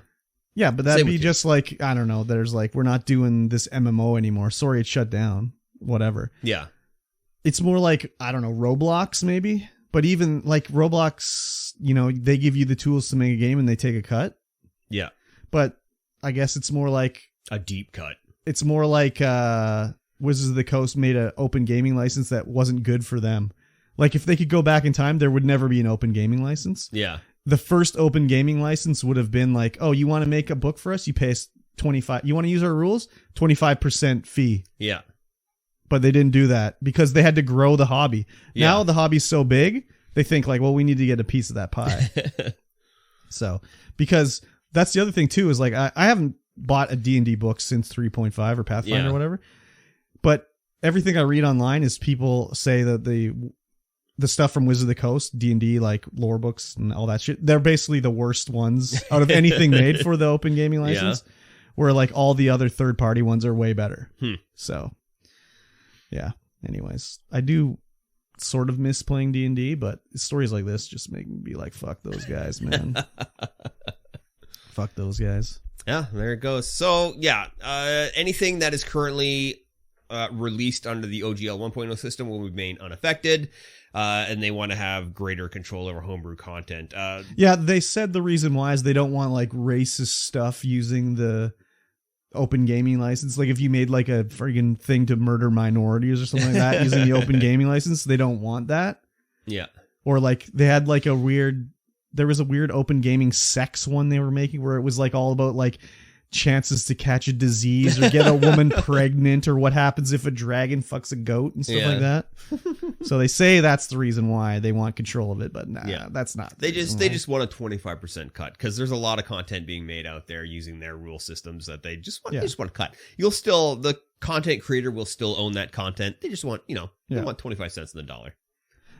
Yeah, but that'd be just like, I don't know, there's like, we're not doing this MMO anymore. Sorry, it shut down. Whatever. Yeah. It's more like, I don't know, Roblox maybe? But even like Roblox, they give you the tools to make a game and they take a cut. Yeah. But I guess it's more like... a deep cut. It's more like Wizards of the Coast made an open gaming license that wasn't good for them. Like, if they could go back in time, there would never be an open gaming license. Yeah. The first open gaming license would have been like, oh, you want to make a book for us? You pay us 25. You want to use our rules? 25% fee. Yeah. But they didn't do that because they had to grow the hobby. Yeah. Now the hobby's so big, they think like, well, we need to get a piece of that pie. So, because that's the other thing too, is like, I haven't bought a D&D book since 3.5 or Pathfinder or whatever. But everything I read online is people say that the stuff from Wizard of the Coast, D&D, like lore books and all that shit, they're basically the worst ones out of anything made for the open gaming license, where like all the other third-party ones are way better. So, yeah. Anyways, I do sort of miss playing D&D, but stories like this just make me be like, fuck those guys, man. Fuck those guys. Yeah, there it goes. So, yeah, anything that is currently released under the OGL 1.0 system will remain unaffected. And they want to have greater control over homebrew content. Yeah, they said the reason why is they don't want like racist stuff using the open gaming license. Like if you made like a friggin' thing to murder minorities or something like that using the open gaming license, they don't want that. Yeah. Or like they had like there was a weird open gaming sex one they were making where it was like all about like chances to catch a disease or get a woman pregnant or what happens if a dragon fucks a goat and stuff like that. So they say that's the reason why they want control of it, but that's not. They just want a 25% cut because there's a lot of content being made out there using their rule systems that they just want to cut. The content creator will still own that content. They just want, they want 25 cents in the dollar.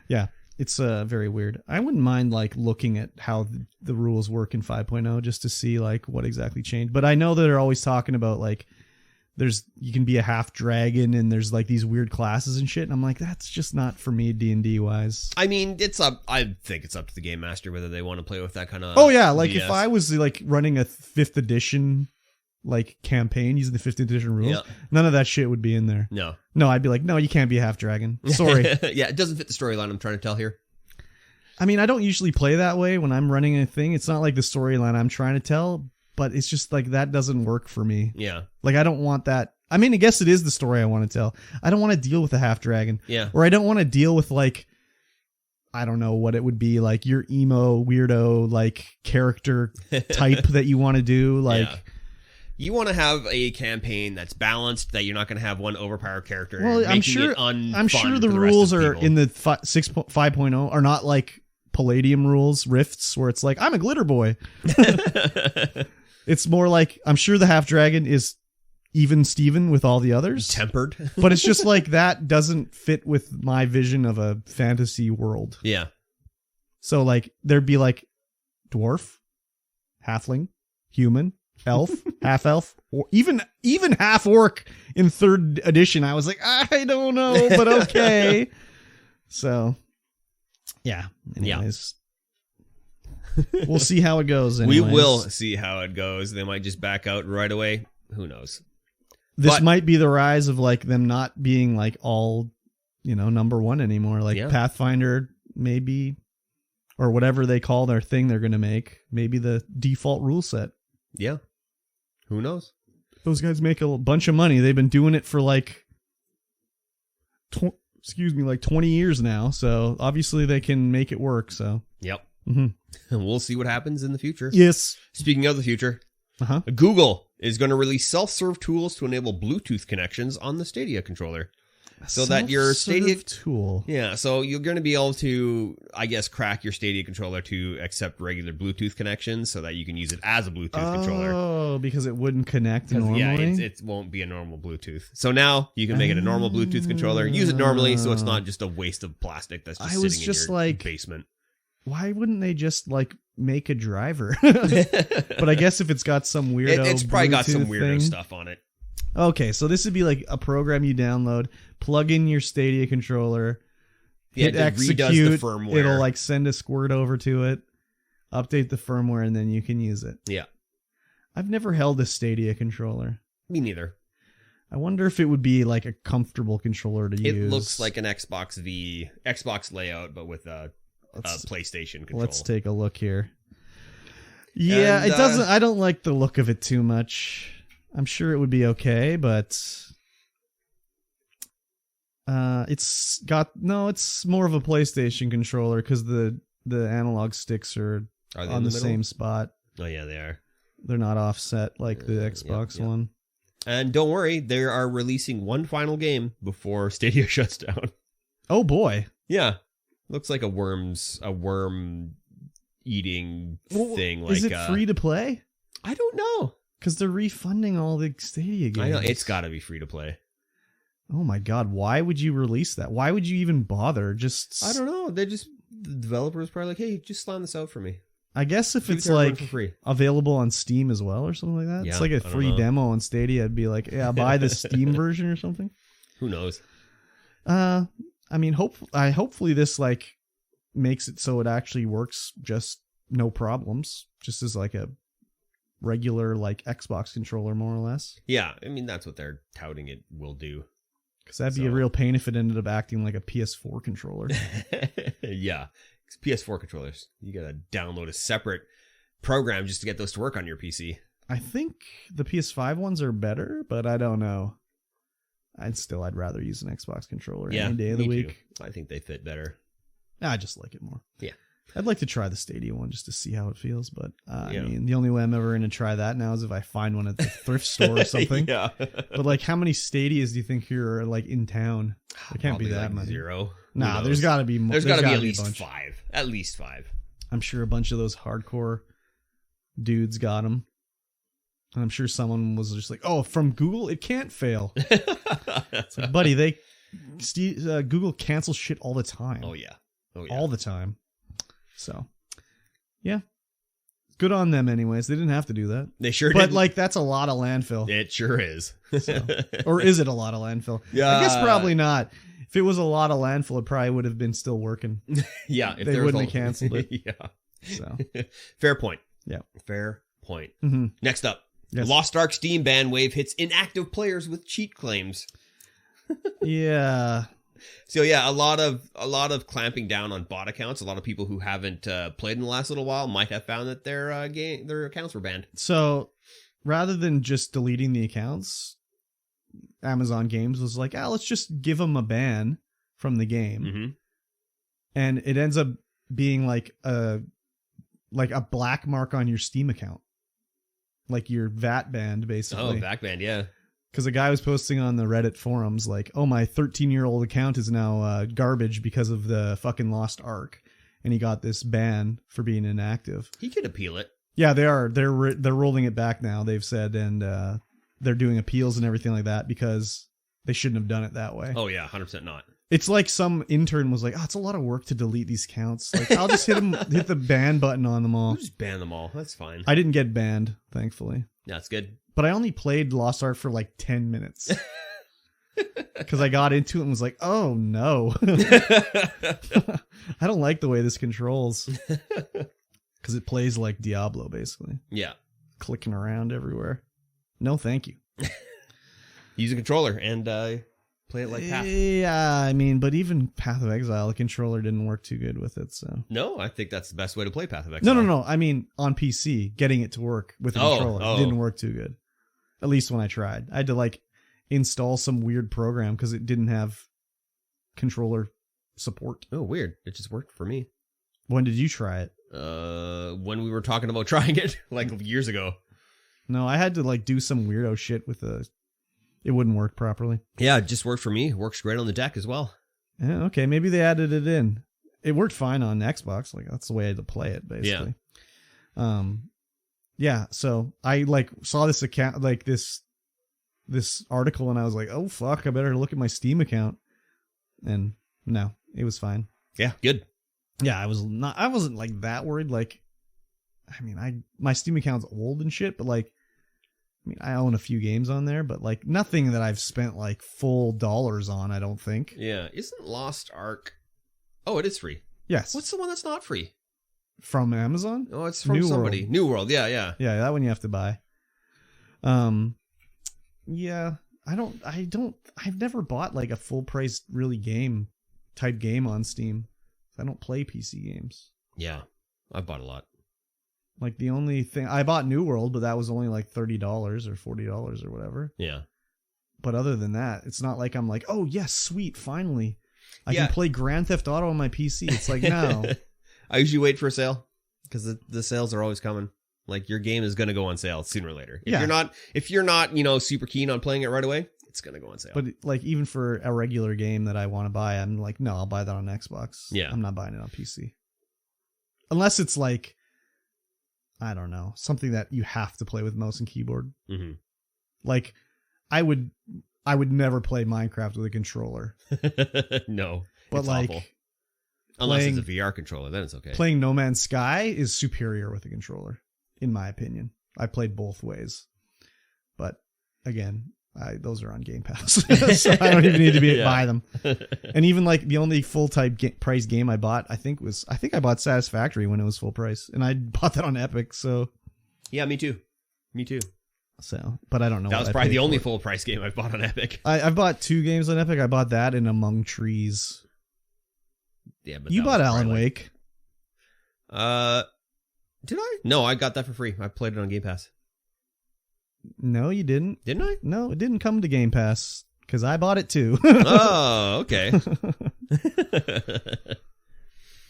Yeah. It's very weird. I wouldn't mind like looking at how the rules work in 5.0 just to see like what exactly changed. But I know that they're always talking about like you can be a half dragon and there's like these weird classes and shit. And I'm like, that's just not for me D&D wise. I mean, I think it's up to the game master whether they want to play with that kind of. Oh yeah, like BS. If I was like running a 5th edition like campaign using the 5th edition rules, none of that shit would be in there. No, I'd be like, no, you can't be a half dragon. Sorry. Yeah, it doesn't fit the storyline I'm trying to tell here. I mean, I don't usually play that way when I'm running a thing. It's not like the storyline I'm trying to tell, but it's just like that doesn't work for me. Yeah. Like I don't want that. I mean, I guess it is the story I want to tell. I don't want to deal with a half dragon. Yeah. Or I don't want to deal with like, I don't know what it would be, like your emo weirdo like character type that you want to do. Like. Yeah. You want to have a campaign that's balanced, that you're not going to have one overpowered character. Well, I'm sure the rules are in the 5.0 are not like Palladium rules, Rifts, where it's like, I'm a glitter boy. It's more like, I'm sure the half dragon is even Steven with all the others. Tempered. But it's just like, that doesn't fit with my vision of a fantasy world. Yeah. So like, there'd be like dwarf, halfling, human, elf, half elf, or even half orc in 3rd edition. I was like, I don't know, but okay. So, yeah. Anyways, we'll see how it goes. Anyways. We will see how it goes. They might just back out right away. Who knows? This might be the rise of like them not being like all, number one anymore. Like Pathfinder, maybe, or whatever they call their thing they're going to make. Maybe the default rule set. Yeah. Who knows? Those guys make a bunch of money. They've been doing it for like 20 years now. So obviously they can make it work. So yep. Mm-hmm. And we'll see what happens in the future. Yes. Speaking of the future, Google is going to release self-serve tools to enable Bluetooth connections on the Stadia controller. So that your Stadia tool. Yeah, so you're going to be able to, I guess, crack your Stadia controller to accept regular Bluetooth connections so that you can use it as a Bluetooth controller. Oh, because it wouldn't connect normally? Yeah, it won't be a normal Bluetooth. So now you can make it a normal Bluetooth controller, use it normally, so it's not just a waste of plastic that's just sitting in your basement. Why wouldn't they just make a driver? But I guess if it's got some weirdo it's probably got some weirdo thing. stuff on it. Okay, so this would be like a program you download, plug in your Stadia controller, hit execute, the firmware. It'll send a squirt over to it, update the firmware, and then you can use it. Yeah. I've never held a Stadia controller. Me neither. I wonder if it would be like a comfortable controller to use. It looks like an Xbox layout, but with a PlayStation control. Let's take a look here. Yeah, and, it doesn't. I don't like the look of it too much. I'm sure it would be okay, but it's more of a PlayStation controller because the analog sticks are on the same spot. Oh yeah, they are. They're not offset like the Xbox one. And don't worry, they are releasing one final game before Stadia shuts down. Oh boy. Yeah. Looks like a worm eating thing. Is it free to play? I don't know. Because they're refunding all the Stadia games. I know, it's got to be free to play. Oh my god, why would you release that? Why would you even bother? I don't know. The developers probably like, hey, just slam this out for me. I guess if it's available on Steam as well or something like that. Yeah, it's like a free demo on Stadia. I'd be like, yeah, buy the Steam version or something. Who knows? I mean, hopefully this makes it so it actually works just no problems. Just as like a regular Xbox controller, more or less. Yeah, I mean that's what they're touting it will do. Because that'd be a real pain if it ended up acting like a PS4 controller. Yeah, PS4 controllers, you gotta download a separate program just to get those to work on your PC. I think the PS5 ones are better, but I don't know. I'd rather use an Xbox controller any day of the week. Too. I think they fit better. I just like it more. Yeah. I'd like to try the Stadia one just to see how it feels, but I mean, the only way I'm ever going to try that now is if I find one at the thrift store or something. Yeah. But how many Stadias do you think are in town? There can't be that many. 0. Nah, there's got to be more. There's got to be at least 5. At least 5. I'm sure a bunch of those hardcore dudes got them. And I'm sure someone was just like, "Oh, from Google, it can't fail." It's like, buddy, Google cancels shit all the time. Oh yeah, all the time. So, yeah, good on them. Anyways, they didn't have to do that. They sure did. But didn't. That's a lot of landfill. It sure is. So, or is it a lot of landfill? Yeah, I guess probably not. If it was a lot of landfill, it probably would have been still working. Yeah, if they wouldn't have canceled it. Yeah. So, fair point. Yeah, fair point. Mm-hmm. Next up. Yes. Lost Ark Steam ban wave hits inactive players with cheat claims. Yeah. So yeah, a lot of clamping down on bot accounts. A lot of people who haven't played in the last little while might have found that their accounts were banned. So rather than just deleting the accounts, Amazon Games was like, let's just give them a ban from the game. Mm-hmm. And it ends up being like a black mark on your Steam account. Like your VAT banned, basically. Oh, VAT banned, yeah. Because a guy was posting on the Reddit forums like, oh, my 13-year-old account is now garbage because of the fucking Lost Ark. And he got this ban for being inactive. He could appeal it. Yeah, they are. They're rolling it back now, they've said. And they're doing appeals and everything like that because they shouldn't have done it that way. Oh, yeah, 100% not. It's like some intern was like, "Oh, it's a lot of work to delete these accounts. Like, I'll just hit the ban button on them all." You just ban them all. That's fine. I didn't get banned, thankfully. That's good. But I only played Lost Ark for like 10 minutes. Because I got into it and was like, "Oh no, I don't like the way this controls." Because it plays like Diablo, basically. Yeah, clicking around everywhere. No, thank you. Use a controller and play it like Path. Yeah, I mean, but even Path of Exile, the controller didn't work too good with it. So no, I think that's the best way to play Path of Exile. No. I mean, on PC, getting it to work with the controller didn't work too good. At least when I tried, I had to like install some weird program because it didn't have controller support. Oh, weird! It just worked for me. When did you try it? When we were talking about trying it like years ago. No, I had to like do some weirdo shit with it wouldn't work properly. Yeah, it just worked for me. It works great on the deck as well. Yeah, okay, maybe they added it in. It worked fine on Xbox. Like that's the way I had to play it, basically. Yeah. Yeah. So I like saw this account, like this article, and I was like, "Oh fuck, I better look at my Steam account." And no, it was fine. Yeah, good. Yeah, I wasn't like that worried. Like, I mean, my Steam account's old and shit, but like, I mean, I own a few games on there, but like nothing that I've spent like full dollars on, I don't think. Yeah. Isn't Lost Ark? Oh, it is free. Yes. What's the one that's not free? From Amazon? Oh, it's from somebody. World. New World. Yeah, yeah. Yeah, that one you have to buy. Yeah, I've never bought like a full price really type game on Steam. I don't play PC games. Yeah, I've bought a lot. Like the only thing I bought New World, but that was only like $30 or $40 or whatever. Yeah. But other than that, it's not like I'm like, "Oh yes, sweet, finally, I can play Grand Theft Auto on my PC." It's like, no. I usually wait for a sale because the sales are always coming. Like your game is going to go on sale sooner or later. If you're not, super keen on playing it right away, it's going to go on sale. But like even for a regular game that I want to buy, I'm like, no, I'll buy that on Xbox. Yeah. I'm not buying it on PC. Unless it's like, I don't know, something that you have to play with mouse and keyboard. Mm-hmm. Like I would never play Minecraft with a controller. No. But it's like awful. Unless it's a VR controller, then it's okay. Playing No Man's Sky is superior with a controller, in my opinion. I played both ways. But again, those are on Game Pass. So I don't even need to buy them. And even like the only full price game I bought, I think I bought Satisfactory when it was full price. And I bought that on Epic, so. Yeah, me too. So, but I don't know. That was probably the only full price game I bought on Epic. I've bought 2 games on Epic. I bought that and Among Trees. Yeah, but you bought Alan Wake. Did I? No, I got that for free. I played it on Game Pass. No, you didn't. Didn't I? No, it didn't come to Game Pass because I bought it too. Oh, okay.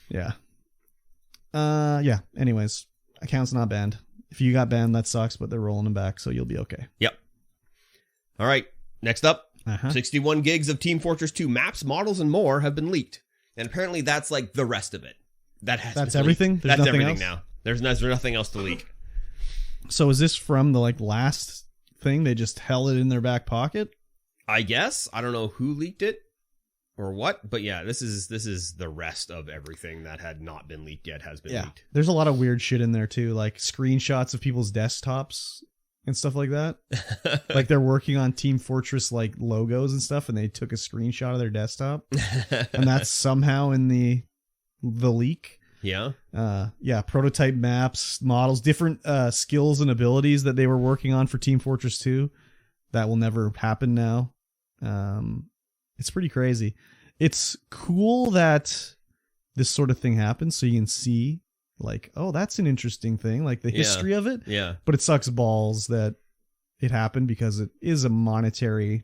Yeah. Yeah. Anyways, account's not banned. If you got banned, that sucks, but they're rolling them back, so you'll be okay. Yep. All right. Next up, 61 gigs of Team Fortress 2 maps, models, and more have been leaked. And apparently that's like the rest of it. That's everything? That's everything else? Now. There's nothing else to leak. So is this from the like last thing? They just held it in their back pocket? I guess. I don't know who leaked it or what, but yeah, this is the rest of everything that had not been leaked yet has been leaked. There's a lot of weird shit in there too, like screenshots of people's desktops and stuff like that. Like they're working on Team Fortress like logos and stuff, and they took a screenshot of their desktop, and that's somehow in the leak. Yeah. Yeah. Prototype maps, models, different skills and abilities that they were working on for Team Fortress 2 that will never happen now. It's pretty crazy. It's cool that this sort of thing happens, so you can see like, oh, that's an interesting thing, like the history of it. Yeah. But it sucks balls that it happened because it is a monetary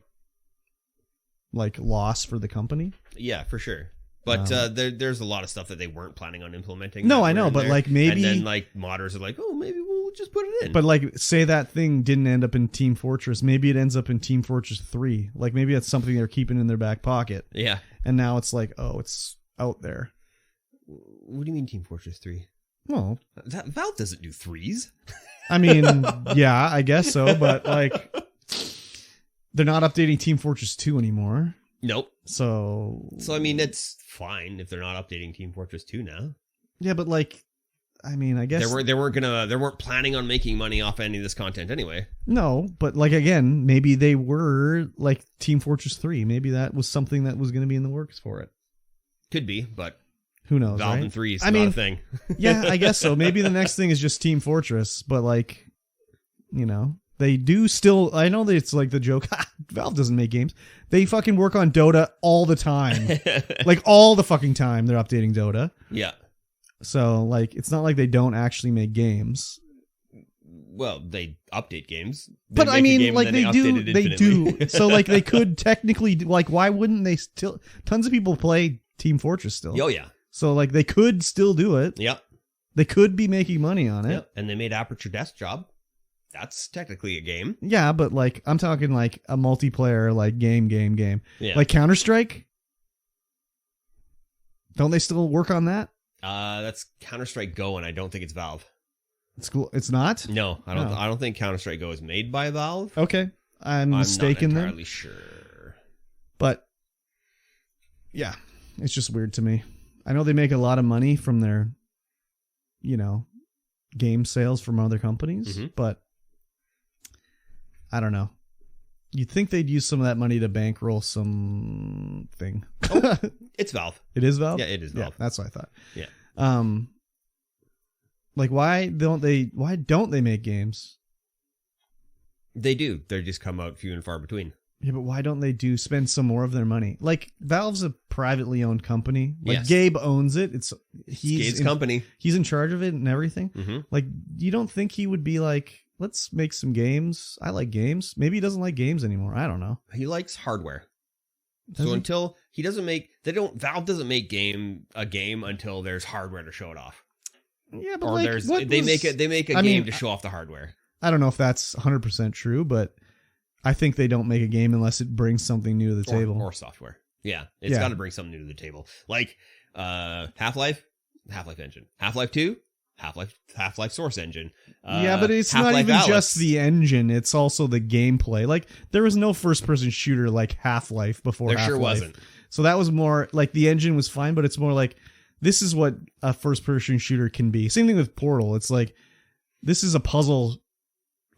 like loss for the company. Yeah, for sure. But there's a lot of stuff that they weren't planning on implementing. No, I know, but like maybe... And then like modders are like, oh, maybe we'll just put it in. But like, say that thing didn't end up in Team Fortress. Maybe it ends up in Team Fortress 3. Like maybe that's something they're keeping in their back pocket. Yeah. And now it's like, oh, it's out there. What do you mean Team Fortress 3? Well... Valve doesn't do 3s. I mean, yeah, I guess so. But like, they're not updating Team Fortress 2 anymore. Nope. So I mean, it's fine if they're not updating Team Fortress 2 now. Yeah, but like, I mean, I guess they weren't planning on making money off any of this content anyway. No, but like again, maybe they were like Team Fortress 3. Maybe that was something that was going to be in the works for it. Could be, but who knows? Valve right? and 3 is not a thing. Yeah, I guess so. Maybe the next thing is just Team Fortress, but like, you know, they do still. I know that it's like the joke. Valve doesn't make games. They fucking work on Dota all the time, like all the fucking time. They're updating Dota. Yeah. So like, it's not like they don't actually make games. Well, they update games. But I mean, like they do. So like they could technically, like, why wouldn't they still? Tons of people play Team Fortress still. Oh yeah. So like they could still do it. Yep. They could be making money on it. Yep. And they made Aperture Desk Job. That's technically a game. Yeah, but like I'm talking like a multiplayer like game. Yeah. Like Counter-Strike. Don't they still work on that? That's Counter-Strike Go, and I don't think it's Valve. It's cool. It's not? No, I don't. I don't think Counter-Strike Go is made by Valve. Okay, I'm mistaken. I'm not then. entirely sure. But yeah, it's just weird to me. I know they make a lot of money from their, you know, game sales from other companies, but I don't know. You'd think they'd use some of that money to bankroll something. Oh, it's Valve. It is Valve? Yeah, it is Valve. Yeah, that's what I thought. Yeah. Like why don't they make games? They do. They just come out few and far between. Yeah, but why don't they spend some more of their money? Like Valve's a privately owned company. Like yes. Gabe owns it. He's Gabe's company. He's in charge of it and everything. Mm-hmm. Like you don't think he would be like, let's make some games. I like games. Maybe he doesn't like games anymore. I don't know. He likes hardware. Does he? Until he doesn't make, Valve doesn't make a game until there's hardware to show it off. Yeah, but or like, they make a game to show off the hardware. I don't know if that's 100% true, but I think they don't make a game unless it brings something new to the table. Or software. Yeah, it's got to bring something new to the table. Like Half-Life engine. Half-Life 2, Half-Life Source engine. Yeah, but it's Half-Life not even Alyx. just the engine. It's also the gameplay. Like, there was no first-person shooter like Half-Life before There Half-Life. sure wasn't. So that was more, like, the engine was fine, but it's more like, this is what a first-person shooter can be. Same thing with Portal. It's like, this is a puzzle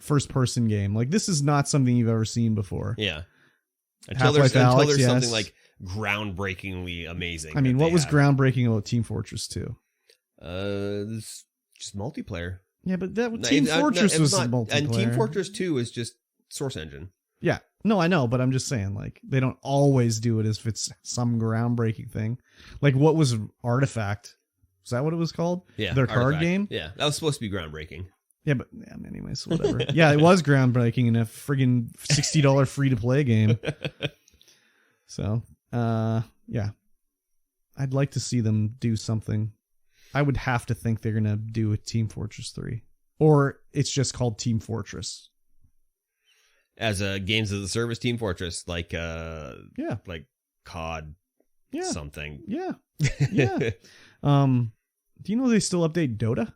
first-person game. Like, this is not something you've ever seen before. Yeah. Until there's something like groundbreakingly amazing. I mean, what was groundbreaking about Team Fortress 2? It's just multiplayer. Yeah, but Team Fortress was multiplayer. And Team Fortress 2 is just Source engine. Yeah. No, I know, but I'm just saying, like, they don't always do it if it's some groundbreaking thing. Like, what was Artifact? Is that what it was called? Yeah. Their card game? Yeah, that was supposed to be groundbreaking. Yeah, but anyways, whatever. Yeah, it was groundbreaking in a friggin' $60 free-to-play game. So, yeah. I'd like to see them do something. I would have to think they're going to do a Team Fortress 3. Or it's just called Team Fortress. As a games as a service Team Fortress, like like COD something. Yeah. Yeah. Do you know they still update Dota?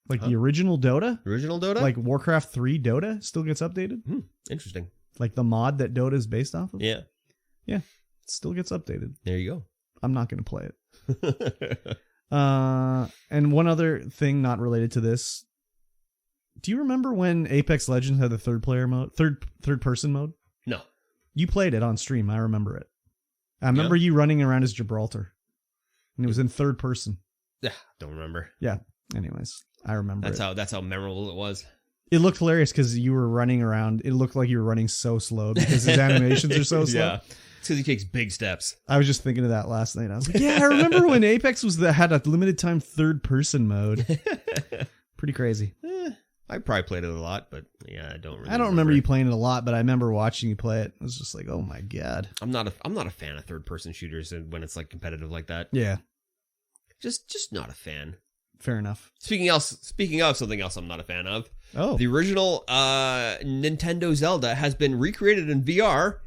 Like the original Dota? Original Dota? Like Warcraft 3 Dota still gets updated? Interesting. Like the mod that Dota is based off of? Yeah. Yeah. It still gets updated. There you go. I'm not going to play it. And one other thing not related to this. Do you remember when Apex Legends had the third person mode? No. You played it on stream. I remember it. I remember you running around as Gibraltar. And it was in third person. Yeah, don't remember. Yeah. Anyways, I remember that's how memorable it was. It looked hilarious because you were running around. It looked like you were running so slow because his animations are so slow. Yeah. It's because he takes big steps. I was just thinking of that last night. I was like, yeah, I remember when Apex had a limited time third person mode. Pretty crazy. I probably played it a lot, but yeah, I don't remember you playing it a lot, but I remember watching you play it. I was just like, oh my God. I'm not a fan of third person shooters when it's like competitive like that. Yeah. Just not a fan. Fair enough. Speaking of something else I'm not a fan of. Oh. The original Nintendo Zelda has been recreated in VR,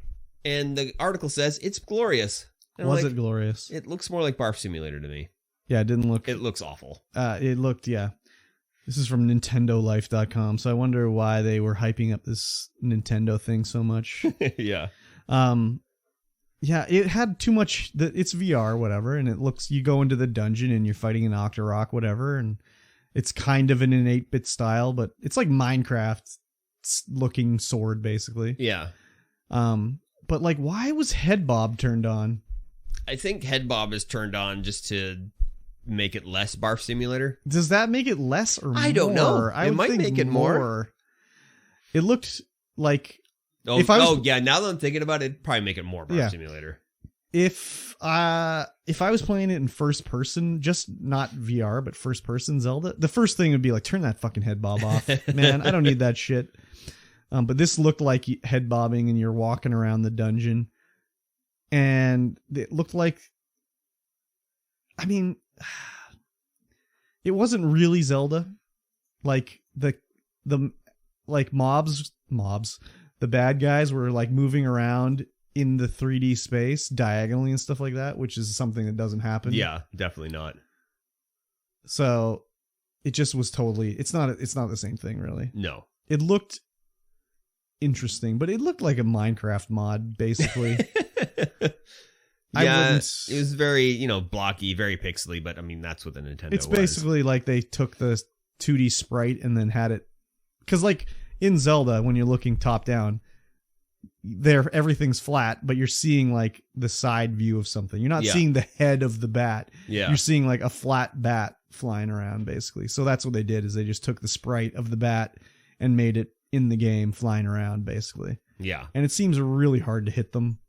and the article says it's glorious. And was it glorious? It looks more like Barf Simulator to me. Yeah, it didn't look... It looks awful. It looked, yeah. This is from NintendoLife.com, so I wonder why they were hyping up this Nintendo thing so much. Yeah. Yeah, it had too much. It's VR, whatever, and it looks. You go into the dungeon and you're fighting an Octorok, whatever, and it's kind of in an 8-bit style, but it's like Minecraft looking sword, basically. Yeah. But like, why was Head Bob turned on? I think Head Bob is turned on just to make it less Barf Simulator. Does that make it less or more? I don't know. It might make it more. It looked like. Yeah. Now that I'm thinking about it, it'd probably make it more Barf Simulator. If I was playing it in first person, just not VR, but first person Zelda, the first thing would be like, turn that fucking head bob off, man. I don't need that shit. But this looked like head bobbing, and you're walking around the dungeon, and it looked like, I mean, it wasn't really Zelda. Like the like mobs. The bad guys were like moving around in the 3D space diagonally and stuff like that, which is something that doesn't happen. Yeah, definitely not. So it just was totally, it's not the same thing really. No. It looked interesting, but it looked like a Minecraft mod basically. Yeah, it was very, blocky, very pixely, but I mean, that's what the Nintendo It's basically like they took the 2D sprite and then had it, because like in Zelda, when you're looking top down, everything's flat, but you're seeing like the side view of something. You're not seeing the head of the bat. Yeah. You're seeing like a flat bat flying around, basically. So that's what they did, is they just took the sprite of the bat and made it in the game flying around, basically. Yeah. And it seems really hard to hit them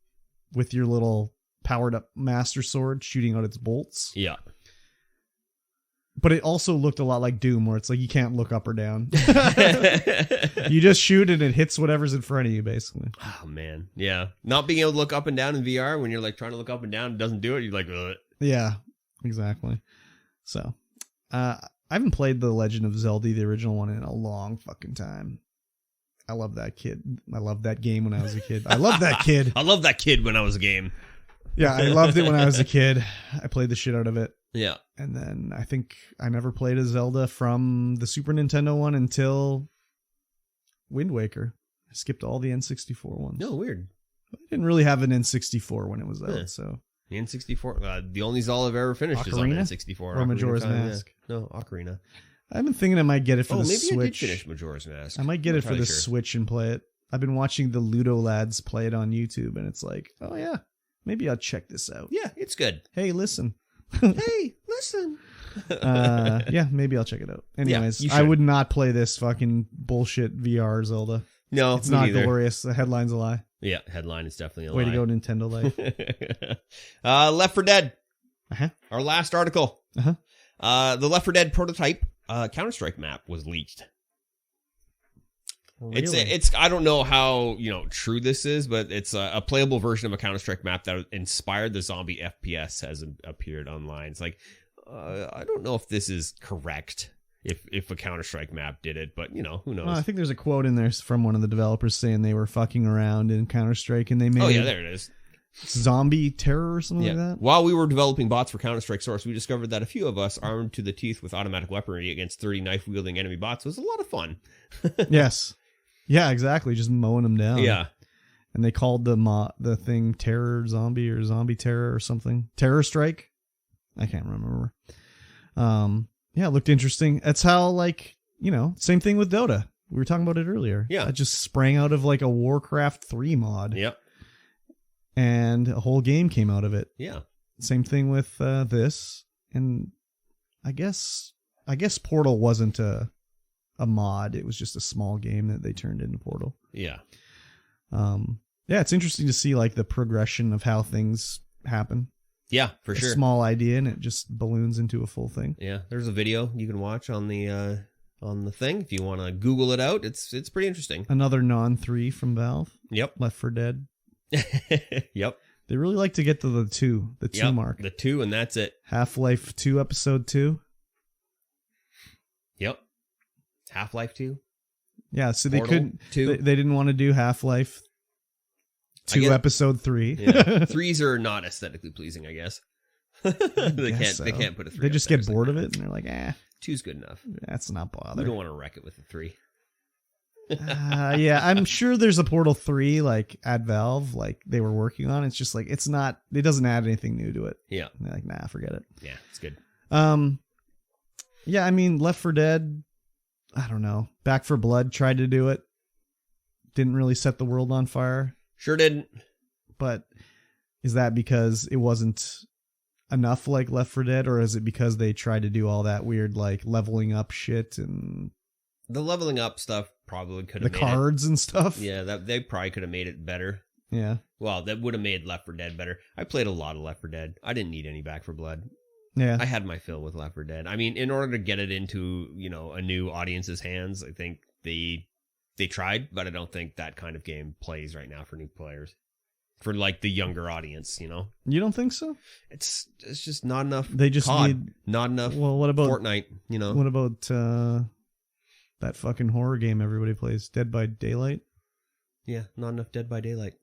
with your little powered up Master Sword shooting out its bolts. Yeah. But it also looked a lot like Doom, where it's like you can't look up or down. You just shoot and it hits whatever's in front of you, basically. Oh, man. Yeah. Not being able to look up and down in VR when you're like trying to look up and down, it doesn't do it. You're like, ugh. Yeah, exactly. So, I haven't played The Legend of Zelda, the original one, in a long fucking time. I love that kid. I loved that game when I was a kid. I love that kid. I love that kid when I was a game. Yeah, I loved it when I was a kid. I played the shit out of it. Yeah. And then I think I never played a Zelda from the Super Nintendo one until Wind Waker. I skipped all the N64 ones. No, weird. I didn't really have an N64 when it was out, so. The N64, the only Zelda I've ever finished is on N64. Or Majora's Mask. Yeah. No, Ocarina. I've been thinking I might get it for the Switch. Maybe I did finish Majora's Mask. I might get it for the Switch and play it. I've been watching the Ludo lads play it on YouTube, and it's like, oh yeah, maybe I'll check this out. Yeah, it's good. Hey, listen. Hey, listen. Yeah, maybe I'll check it out. Anyways, I would not play this fucking bullshit VR Zelda. No, it's not glorious. The headline's a lie. Yeah, headline is definitely a lie. Way to go, Nintendo Life. Left 4 Dead. Uh-huh. Our last article. Uh-huh. The Left 4 Dead prototype Counter-Strike map was leaked. Really? It's I don't know how true this is, but it's a playable version of a Counter-Strike map that inspired the zombie FPS has appeared online. It's like I don't know if this is correct, if a Counter-Strike map did it, but who knows? Well, I think there's a quote in there from one of the developers saying they were fucking around in Counter-Strike and they made there it is. Zombie terror or something like that. While we were developing bots for Counter-Strike Source, we discovered that a few of us armed to the teeth with automatic weaponry against 30 knife-wielding enemy bots was a lot of fun. Yes. Yeah, exactly. Just mowing them down. Yeah. And they called the thing Terror Zombie or Zombie Terror or something. Terror Strike? I can't remember. Yeah, it looked interesting. That's how, same thing with Dota. We were talking about it earlier. Yeah. It just sprang out of like a Warcraft 3 mod. Yep. And a whole game came out of it. Yeah. Same thing with this. And I guess Portal wasn't a mod. It was just a small game that they turned into Portal. Yeah. Yeah, it's interesting to see like the progression of how things happen. Yeah, for sure. A small idea and it just balloons into a full thing. Yeah, there's a video you can watch on the thing if you want to Google it out. It's pretty interesting. Another non-3 from Valve. Yep. Left 4 Dead. Yep. They really like to get to the 2 mark. The 2, and that's it. Half-Life 2 Episode 2. Yep. Half-Life 2. Yeah, so Portal they couldn't. 2. They didn't want to do Half-Life 2 Episode 3. Yeah. 3s are not aesthetically pleasing, I guess. They can't put a 3. They just get bored of it, and they're like, 2's good enough. That's not bother. We don't want to wreck it with a 3. Yeah, I'm sure there's a Portal 3 like at Valve, like they were working on. It's just like it doesn't add anything new to it. Yeah. And they're like, nah, forget it. Yeah, it's good. Yeah, I mean, Left 4 Dead, I don't know. Back 4 Blood tried to do it. Didn't really set the world on fire. Sure didn't. But is that because it wasn't enough like Left 4 Dead, or is it because they tried to do all that weird like leveling up shit and the leveling up stuff probably could have the cards and stuff? Yeah, that they probably could have made it better. Yeah. Well, that would have made Left 4 Dead better. I played a lot of Left 4 Dead. I didn't need any Back 4 Blood. Yeah. I had my fill with Left 4 Dead. I mean, in order to get it into, a new audience's hands, I think they tried, but I don't think that kind of game plays right now for new players. For like the younger audience, You don't think so? It's just not enough. They just need not enough. Well, what about Fortnite? What about that fucking horror game everybody plays, Dead by Daylight? Yeah, not enough Dead by Daylight.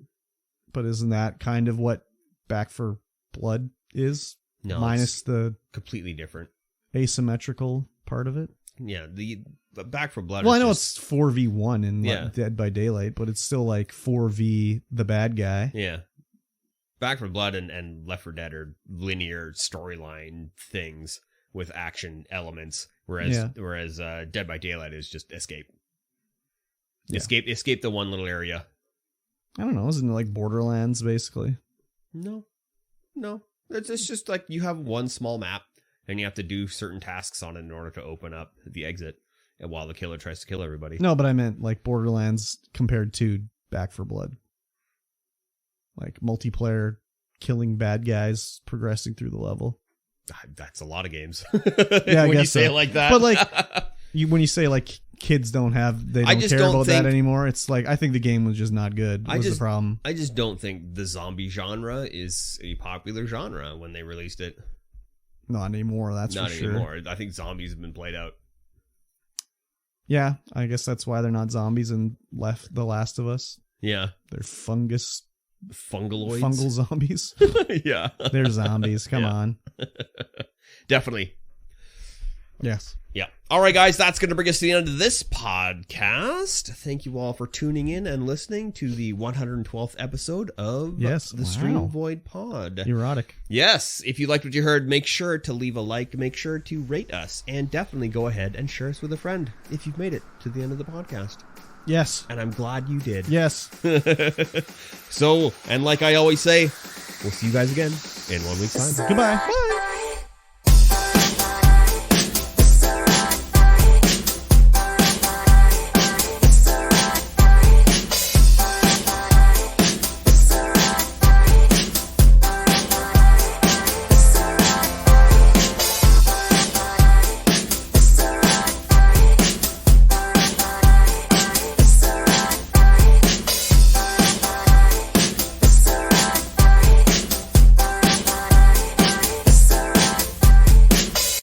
But isn't that kind of what Back 4 Blood is? No, minus the completely different asymmetrical part of it. Yeah, the Back 4 Blood. Well, I know it's 4v1 in Dead by Daylight, but it's still like 4v the bad guy. Yeah. Back 4 Blood and Left 4 Dead are linear storyline things with action elements, whereas Dead by Daylight is just escape. Yeah. Escape the one little area. I don't know, isn't it like Borderlands basically? No. It's just like you have one small map and you have to do certain tasks on it in order to open up the exit, and while the killer tries to kill everybody. No, but I meant like Borderlands compared to Back 4 Blood. Like multiplayer, killing bad guys, progressing through the level. That's a lot of games. Yeah, I when guess you say it like that. But like when you say like kids don't care about that anymore, it's like I think the game was just not good. The problem. I just don't think the zombie genre is a popular genre when they released it. Not anymore, that's for sure. Not anymore. I think zombies have been played out. Yeah, I guess that's why they're not zombies in The Last of Us. Yeah. They're fungaloids. Fungal zombies. Yeah. They're zombies. Come on. Definitely. Yes. Yeah. All right, guys, that's going to bring us to the end of this podcast. Thank you all for tuning in and listening to the 112th episode of the StreamVoid pod. Erotic. Yes. If you liked what you heard, make sure to leave a like, make sure to rate us, and definitely go ahead and share us with a friend if you've made it to the end of the podcast. Yes. And I'm glad you did. Yes. So, and like I always say, we'll see you guys again in 1 week's time. Goodbye. Bye.